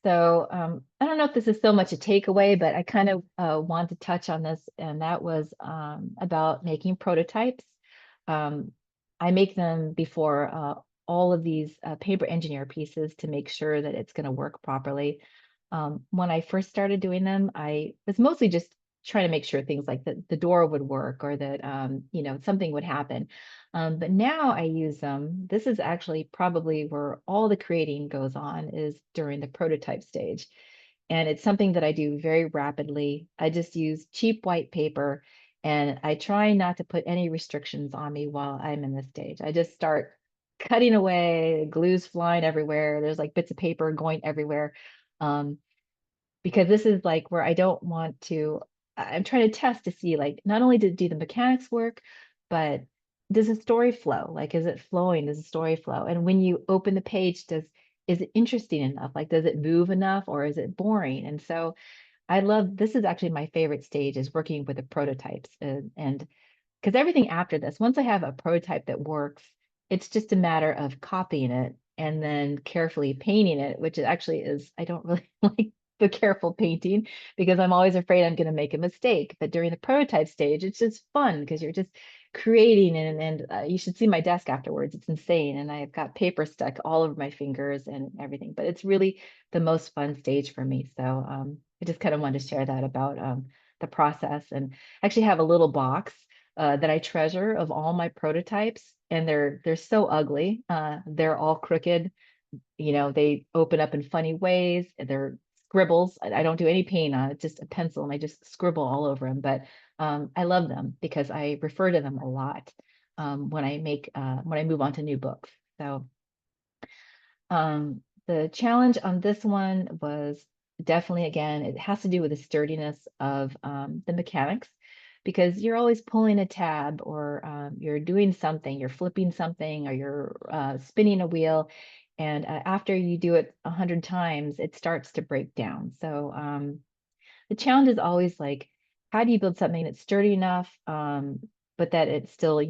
So I don't know if this is so much a takeaway, but I kind of want to touch on this, and that was about making prototypes. Um, I make them before all of these paper engineer pieces to make sure that it's going to work properly. When I first started doing them, I was mostly just trying to make sure things like the door would work, or that something would happen. But now I use them. This is actually probably where all the creating goes on, is during the prototype stage. And it's something that I do very rapidly. I just use cheap white paper, and I try not to put any restrictions on me while I'm in this stage. I just start cutting away, glue's flying everywhere. There's like bits of paper going everywhere. Um, because this is like where I don't want to, I'm trying to test to see, like, not only do the mechanics work, but does the story flow? Like, is it flowing? Does the story flow? And when you open the page, is it interesting enough? Like, does it move enough, or is it boring? And so I love, this is actually my favorite stage, is working with the prototypes. And because everything after this, once I have a prototype that works, it's just a matter of copying it and then carefully painting it, which actually is, I don't really like the careful painting because I'm always afraid I'm going to make a mistake. But during the prototype stage, it's just fun because you're just creating, and you should see my desk afterwards. It's insane. And I've got paper stuck all over my fingers and everything, but it's really the most fun stage for me. So I just kind of wanted to share that about the process. And I actually have a little box that I treasure of all my prototypes, and they're so ugly. They're all crooked. They open up in funny ways. They're scribbles. I don't do any paint on it, just a pencil, and I just scribble all over them. But I love them because I refer to them a lot when I move on to new books. So the challenge on this one was definitely, again, it has to do with the sturdiness of the mechanics, because you're always pulling a tab, or you're doing something, you're flipping something, or you're spinning a wheel. And after you do it 100 times, it starts to break down. So the challenge is always like, how do you build something that's sturdy enough, but that it still,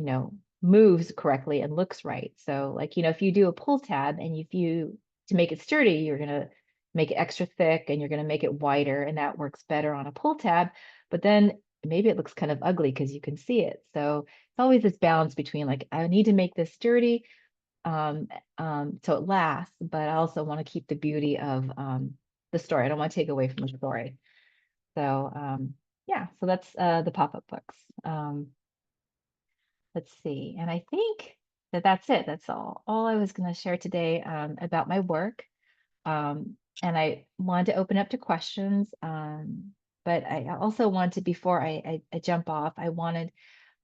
moves correctly and looks right. So like, if you do a pull tab, and if you, to make it sturdy, you're going to make it extra thick, and you're going to make it wider, and that works better on a pull tab. But then maybe it looks kind of ugly because you can see it. So it's always this balance between, like, I need to make this sturdy, so it lasts, but I also want to keep the beauty of the story. I don't want to take away from the story. So yeah, so that's the pop-up books. Let's see. And I think that that's it. That's all I was going to share today about my work. And I wanted to open up to questions. But I also wanted, before I jump off, I wanted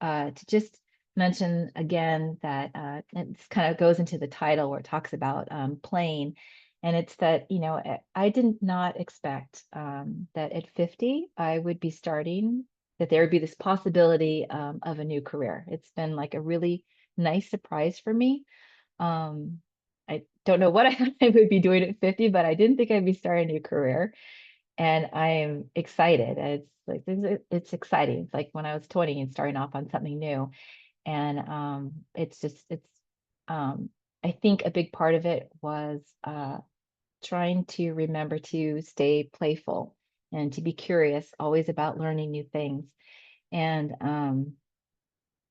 to just mention again that it kind of goes into the title where it talks about playing. And it's that, I did not expect that at 50, I would be starting, that there would be this possibility of a new career. It's been like a really nice surprise for me. I don't know what I would be doing at 50, but I didn't think I'd be starting a new career. And I am excited. It's exciting. It's like when I was 20 and starting off on something new. And it's um I think a big part of it was trying to remember to stay playful and to be curious, always about learning new things. And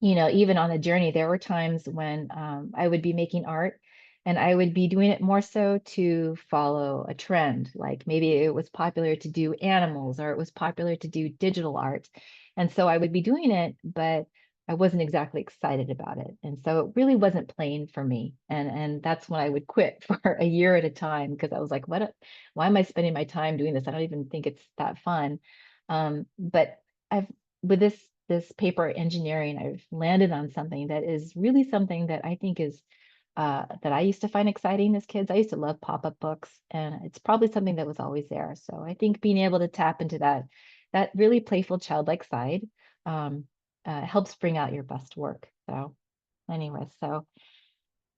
even on the journey, there were times when I would be making art and I would be doing it more so to follow a trend. Like maybe it was popular to do animals or it was popular to do digital art. And so I would be doing it, but I wasn't exactly excited about it. And so it really wasn't playing for me. And that's when I would quit for a year at a time because I was like, why am I spending my time doing this? I don't even think it's that fun. But I've with this paper engineering, I've landed on something that is really something that I think is that I used to find exciting as kids. I used to love pop-up books, and it's probably something that was always there. So I think being able to tap into that really playful, childlike side um, helps bring out your best work. So anyway,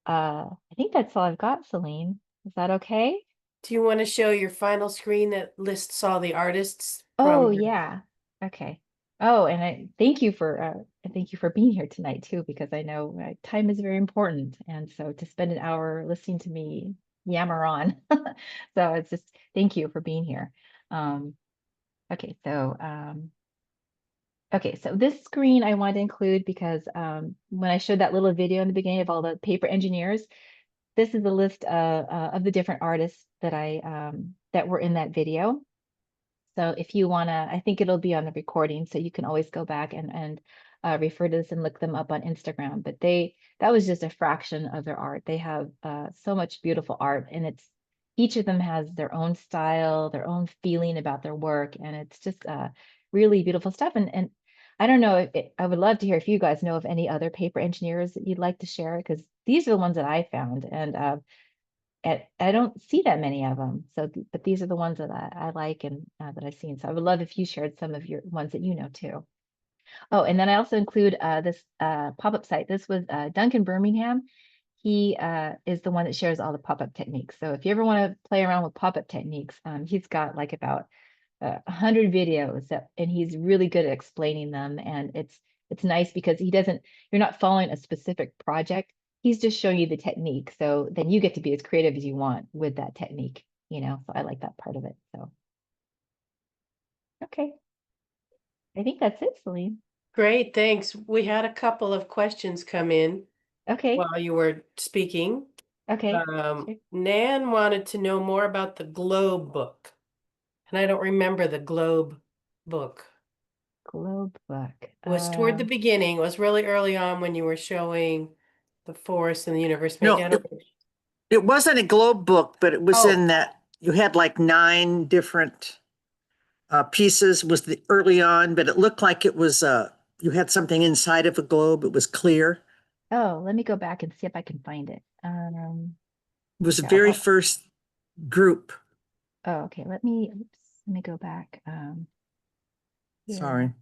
I think that's all I've got, Celine. Is that okay? Do you want to show your final screen that lists all the artists Oh from yeah. Okay. Oh, and I thank you for being here tonight too, because I know time is very important. And so to spend an hour listening to me yammer on. So it's just thank you for being here. Um, okay, so this screen I want to include because when I showed that little video in the beginning of all the paper engineers, this is a list of the different artists that were in that video. So if you want to, I think it'll be on the recording, so you can always go back and refer to this and look them up on Instagram. But that was just a fraction of their art. They have so much beautiful art, and it's each of them has their own style, their own feeling about their work, and it's just really beautiful stuff. And I don't know, I would love to hear if you guys know of any other paper engineers that you'd like to share, because these are the ones that I found, and I don't see that many of them. So, but these are the ones that I like and that I've seen. So I would love if you shared some of your ones that you know too. Oh, and then I also include this pop-up site. This was Duncan Birmingham. He is the one that shares all the pop-up techniques. So if you ever want to play around with pop-up techniques, he's got like about 100 videos and he's really good at explaining them. And it's nice because you're not following a specific project. He's just showing you the technique. So then you get to be as creative as you want with that technique. So I like that part of it. So, okay. I think that's it, Celine. Great, thanks. We had a couple of questions come in Okay. while you were speaking. Okay. Sure. Nan wanted to know more about the Globe book, and I don't remember the Globe book. Globe book. It was toward the beginning. It was really early on when you were showing the forest and the universe. But No, yeah, it wasn't a globe book, but it was oh, in that you had like 9 different pieces was the early on, but it looked like it was you had something inside of a globe. It was clear. oh, let me go back and see if I can find it. It was the Here, very first group. okay. Let me go back. Here. Sorry.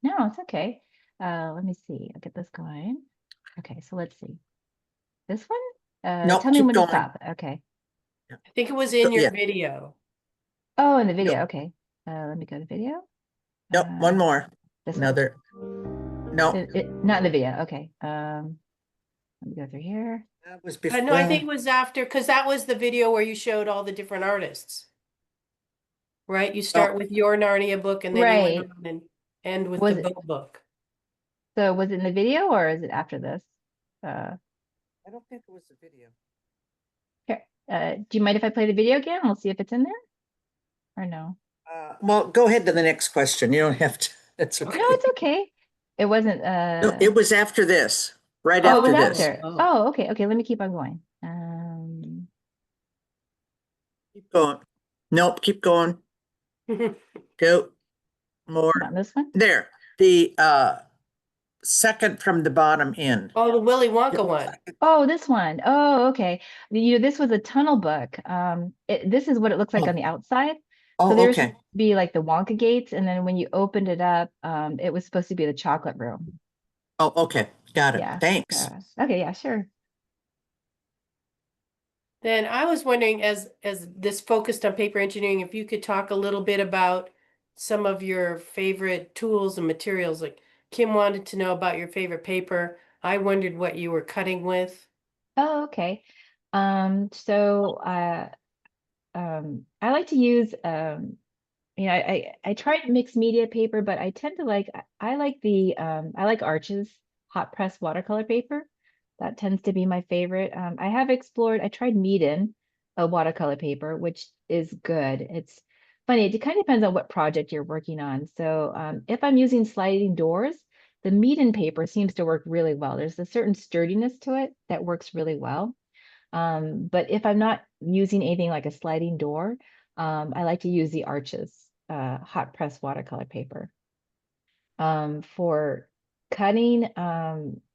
No, it's okay. Let me see. I'll get this going. Okay, so let's see. This one? Nope, Tell me keep when to going. stop. Okay. I think it was in your Yeah. video. Oh, in the Nope. video. Okay. Let me go to video. Nope. One Uh, more. this one. Another. No, Not in the video. Okay. Let me go through here. that was No, before. I think it was after, because that was the video where you showed all the different artists, right? You No, start with your Narnia book and then you went Right. on and end with the Was it Book book. so was it in the video or is it after this? Uh, I don't think it was a video. Here. Do you mind if I play the video again? We'll see if it's in there or no. Well, go ahead to the next question. You don't have to. That's No, okay. it's okay. It wasn't No, it was after this, right oh, it was after this. after. Oh. Oh, okay. Okay, let me keep on going. Keep going. Nope, keep going. Go more. About this one? There. The second from the bottom in. Oh, the Willy Wonka one. Oh, this one. Oh, okay. This was a tunnel book. This is what it looks like on Oh, the outside. So oh, there's okay. supposed to be like the Wonka gates, and then when you opened it up, it was supposed to be the chocolate room. Oh, okay. Got it. Yeah. Thanks. Okay, yeah, sure. Then I was wondering, as this focused on paper engineering, if you could talk a little bit about some of your favorite tools and materials. Like Kim wanted to know about your favorite paper. I wondered what you were cutting with. Oh, okay. So I like to use I tried mixed media paper, but I tend to I like the I like Arches hot press watercolor paper. That tends to be my favorite. I tried Meeden, a watercolor paper, which is good. It's funny, it kind of depends on what project you're working on. So if I'm using sliding doors, the Meeden paper seems to work really well. There's a certain sturdiness to it that works really well. But if I'm not using anything like a sliding door, I like to use the Arches hot press watercolor paper. For cutting,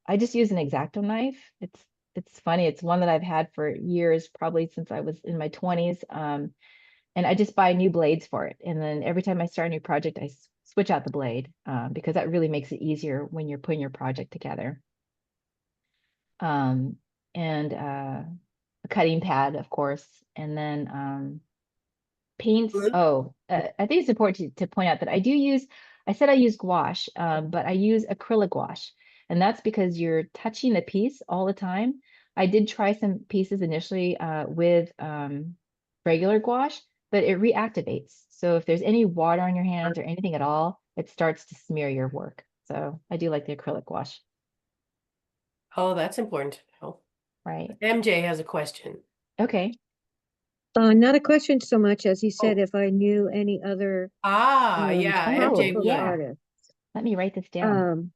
I just use an X-Acto knife. It's funny. It's one that I've had for years, probably since I was in my 20s. And I just buy new blades for it. And then every time I start a new project, I switch out the blade because that really makes it easier when you're putting your project together. Um, and a cutting pad, of course, and then paints. Glue? Oh, I think it's important to point out that I said I use gouache, but I use acrylic gouache. And that's because you're touching the piece all the time. I did try some pieces initially with regular gouache, but it reactivates. So if there's any water on your hands or anything at all, it starts to smear your work. So I do like the acrylic gouache, Oh, that's important to know. right? MJ has a question. Okay. Not a question so much as he said Oh, if I knew any other yeah, Oh, MJ comic was book yeah. on. artists. Let me write this down.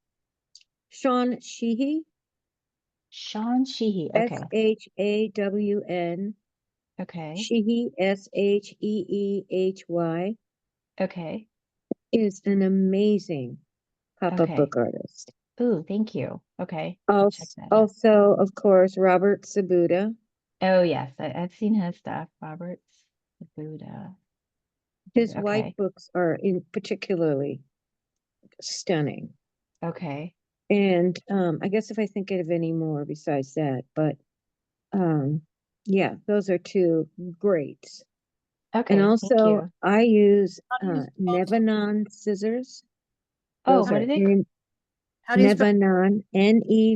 Sean Sheehy, Sean Sheehy. Okay. Shawn, Okay. Sheehy, Sheehy, Okay. is an amazing pop-up Okay. book artist. Ooh, thank you. Okay. I'll check Also, that out. also, of course, Robert Sabuda. Oh, yes. I've seen his stuff. Robert's the Buddha. His white Okay. books are in particularly stunning. Okay. And I guess if I think of any more besides that, but yeah, those are two greats. And Okay. Thank also, you. I use Nevanon scissors. Oh, Those what are are they? How do you spell? Nevanon, Nevanon.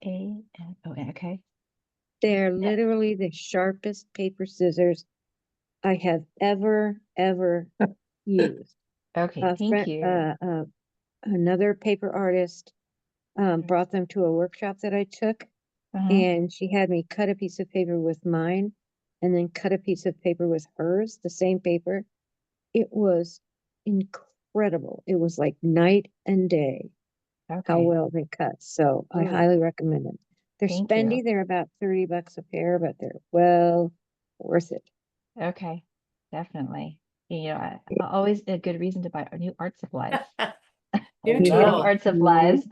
Nevanon. Okay. They're Yeah. literally the sharpest paper scissors I have ever used. Okay. A Thank friend, you. another paper artist, brought them to a workshop that I took, Uh-huh. and she had me cut a piece of paper with mine, and then cut a piece of paper with hers, the same paper. It was incredible. It was like night and day how Okay. well they cut. So I Ooh, highly recommend them. They're thank you. spendy. They're about $30 a pair, but they're well worth it. Okay. Definitely. Always a good reason to buy new art supplies. I New Yeah, love tool. art supplies.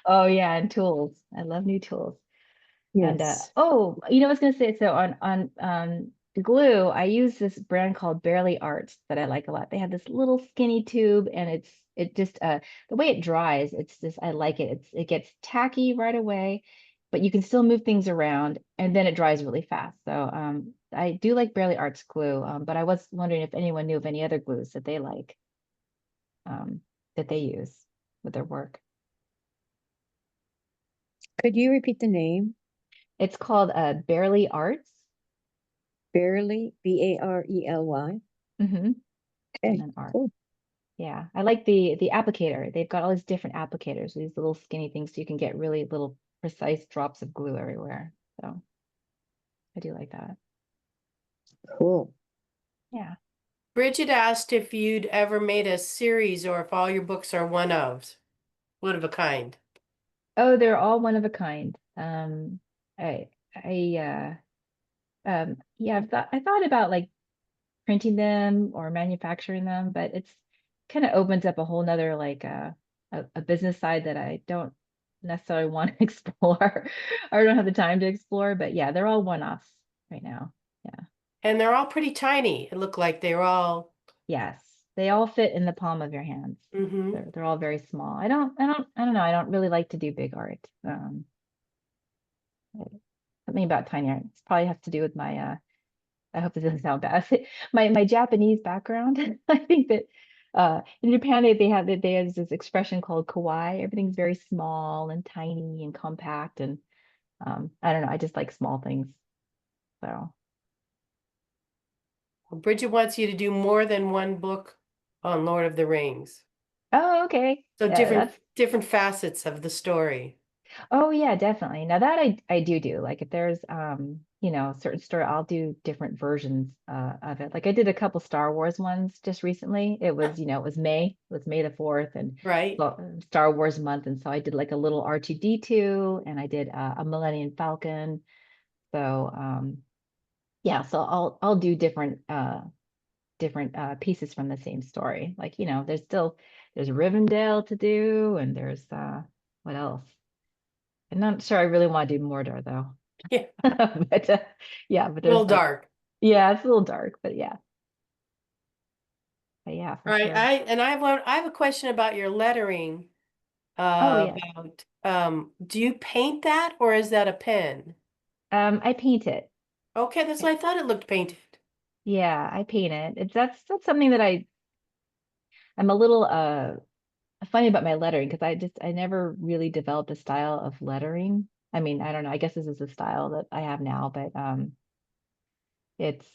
Oh yeah, and tools. I love new tools. And yes. oh, I was gonna say so on glue, I use this brand called Barely Arts that I like a lot. They have this little skinny tube, and it just the way it dries, it's just I like it. It gets tacky right away, but you can still move things around, and then it dries really fast. So I do like Barely Arts glue, but I was wondering if anyone knew of any other glues that they like that they use with their work. Could you repeat the name? It's called Barely Arts. Barely, Barely. Hmm. And Okay, then art. cool. Yeah, I like the applicator. They've got all these different applicators, these little skinny things, so you can get really little precise drops of glue everywhere. So I do like that. Cool. Yeah. Bridget asked if you'd ever made a series or if all your books are one of a kind. Oh, they're all one of a kind. Yeah, I thought about like printing them or manufacturing them, but kind of opens up a whole nother like a business side that I don't necessarily want to explore or don't have the time to explore. But yeah, they're all one-offs right now. Yeah. And they're all pretty tiny. It looked like they're all, Yes. They all fit in the palm of your hands. mm-hmm. They're all very small. I don't know. I don't really like to do big art. Something about tiny art. It's probably has to do with my I hope this doesn't sound bad. My Japanese background. I think that in Japan they have this expression called kawaii. Everything's very small and tiny and compact, and I don't know. I just like small things. So Bridget wants you to do more than one book on Lord of the Rings. oh okay. So Yeah, that's different facets of the story. oh yeah, definitely. Now that I do like if there's you know certain story I'll do different versions of it. Like I did a couple Star Wars ones just recently. It was you know it was May the 4th and Right. Star Wars month, and so I did like a little R2D2 and I did a Millennium Falcon. So yeah, so I'll do different pieces from the same story. Like you know there's Rivendell to do and there's what else? I'm not sure I really want to do Mordor though. Yeah. But yeah, but A little there's like dark. yeah, it's a little dark, but yeah, for Right. sure. I have a question about your lettering. Oh yeah. About do you paint that or is that a pen? I paint it. Okay, that's I- what I thought it looked painted. Yeah, I paint it. It's that's something that I'm a little funny about my lettering because I never really developed a style of lettering. I mean, I don't know. I guess this is the style that I have now, but it's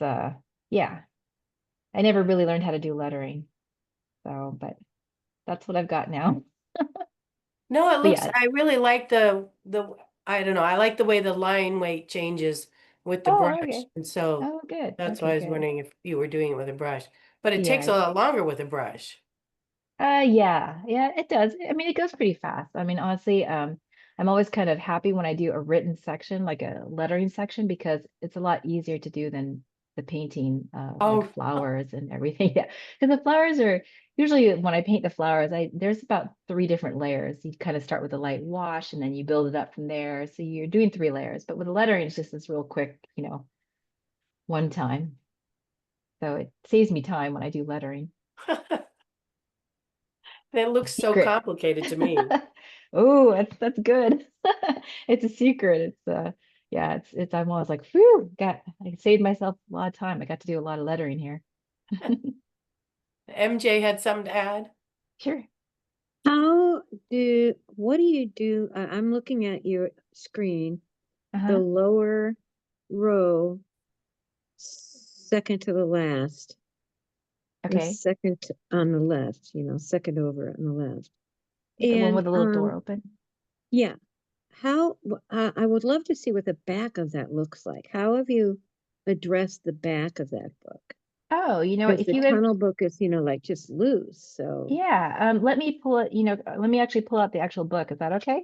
yeah, I never really learned how to do lettering. So, but that's what I've got now. No, it But looks, yeah. I really like the I don't know, I like the way the line weight changes with the Oh, brush. okay. And so Oh, good. that's why Okay, I was good. wondering if you were doing it with a brush. But it takes Yeah. a lot longer with a brush. Yeah, it does. I mean, it goes pretty fast. I mean, honestly, I'm always kind of happy when I do a written section, like a lettering section, because it's a lot easier to do than the painting of like Oh, flowers and everything. Yeah, because the flowers are usually when I paint the flowers, there's about three different layers. You kind of start with a light wash and then you build it up from there. So you're doing three layers, but with the lettering, it's just this real quick, you know, one time. So it saves me time when I do lettering. it looks so Secret. complicated to me. Oh, that's good. It's a secret. It's yeah, it's I'm always like, whew, got I saved myself a lot of time. I got to do a lot of lettering here. MJ had something to add. Sure. What do you do? I'm looking at your screen, the Uh-huh. lower row, second to the last, the Okay. second on the left, second over on the left. The one And with the little door open. yeah, I would love to see what the back of that looks like. How have you addressed the back of that book? Oh, you know what? Because If the you guys, tunnel book is, like just loose. So yeah, let me pull it, let me actually pull out the actual book. Is that okay?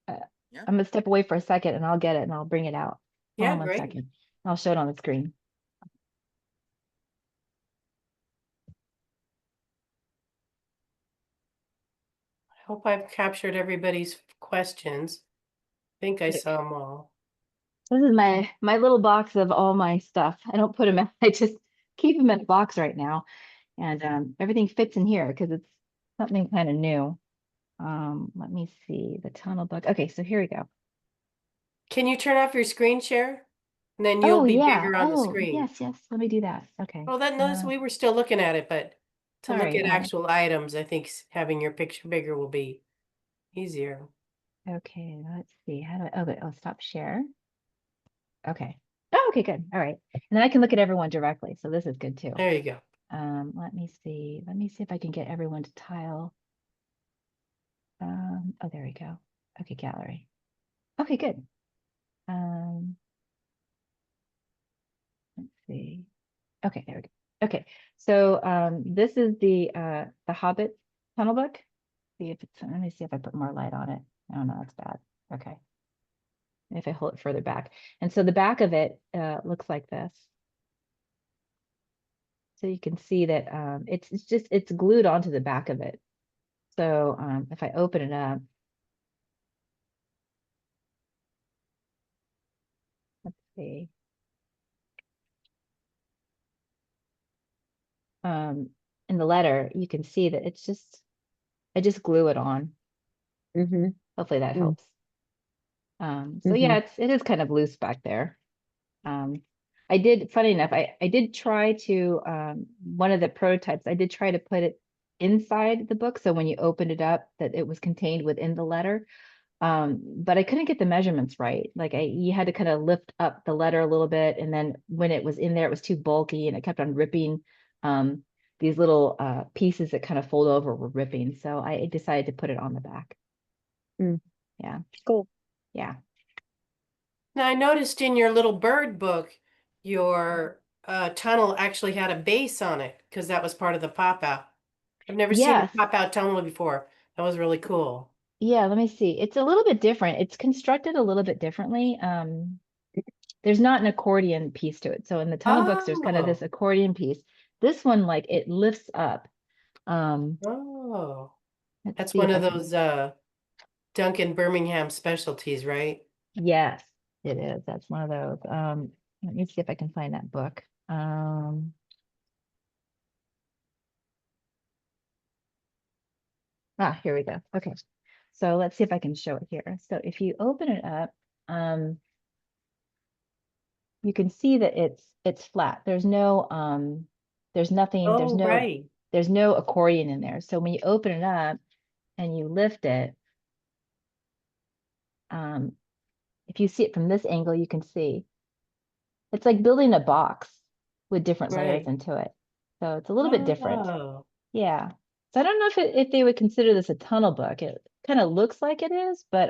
Uh, Yeah. I'm gonna step away for a second and I'll get it and I'll bring it out. Hold Yeah, on one great. second. I'll show it on the screen. I hope I've captured everybody's questions. I think I Here. saw them all. This is my little box of all my stuff. I don't put them in, I just keep them in a box right now. And everything fits in here because it's something kind of new. Let me see the tunnel book. Okay, so here we go. Can you turn off your screen share? And then you'll Oh be yeah. bigger on the Oh screen. yes. Let me do that. Okay. Well, that notice we were still looking at it, but to look Sorry. at actual items, I think having your picture bigger will be easier. Okay, let's see. How do I, okay, I'll stop share. Okay. Oh, okay, good. All right. And then I can look at everyone directly. So this is good too. There you go. Let me see. Let me see if I can get everyone to tile. Oh, there we go. Okay, gallery. Okay, good. Um, let's see. Okay, there we go. Okay, so this is the Hobbit tunnel book. See if it's, let me see if I put more light on it. Oh no, that's bad. Okay. If I hold it further back. And so the back of it looks like this. So you can see that it's glued onto the back of it. So if I open it up, let's see. In the letter, you can see that I just glue it on. Mm-hmm. Hopefully that Mm. helps. So Mm-hmm. yeah, it is kind of loose back there. I did, funny enough, I did try to, one of the prototypes, I did try to put it inside the book. So when you opened it up, that it was contained within the letter. But I couldn't get the measurements right. Like you had to kind of lift up the letter a little bit. And then when it was in there, it was too bulky and it kept on ripping. These little pieces that kind of fold over were ripping. So I decided to put it on the back. Mm. Yeah. Cool. Yeah. Now, I noticed in your little bird book, your tunnel actually had a base on it because that was part of the pop out. I've never seen a Yes. pop out tunnel before. That was really cool. Yeah, let me see. It's a little bit different. It's constructed a little bit differently. There's not an accordion piece to it. So in the tunnel books, there's kind of this Oh, accordion piece. This one, like it lifts up. Um, oh, let's that's see one if I of can. those Duncan Birmingham specialties, right? Yes, it is. That's one of those. Let me see if I can find that book. Here we go. Okay. So let's see if I can show it here. So if you open it up, you can see that it's flat. There's nothing, Oh, right. there's no accordion in there. So when you open it up and you lift it, um, if you see it from this angle, you can see it's like building a box with different layers Right. into it. So it's a little bit different. Oh, Yeah. So I don't know if they would consider this a tunnel book. It kind of looks like it is, but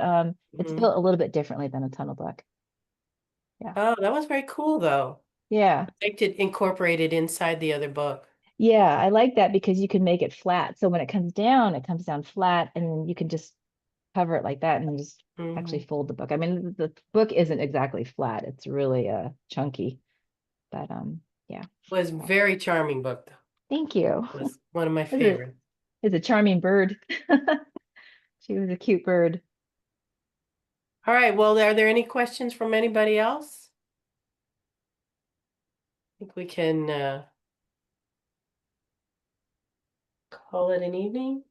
it's mhm. built a little bit differently than a tunnel book. Yeah. Oh, that was very cool though. Yeah. I liked it incorporated inside the other book. Yeah, I like that because you can make it flat. So when it comes down flat, and then you can just cover it like that and then just actually Mhm. fold the book. I mean, the book isn't exactly flat. It's really chunky, but yeah. Was very charming book though. Thank you. Was one of my It's a favorites. it's a charming bird. She was a cute bird. All right, well, are there any questions from anybody else? I think we can call it an evening.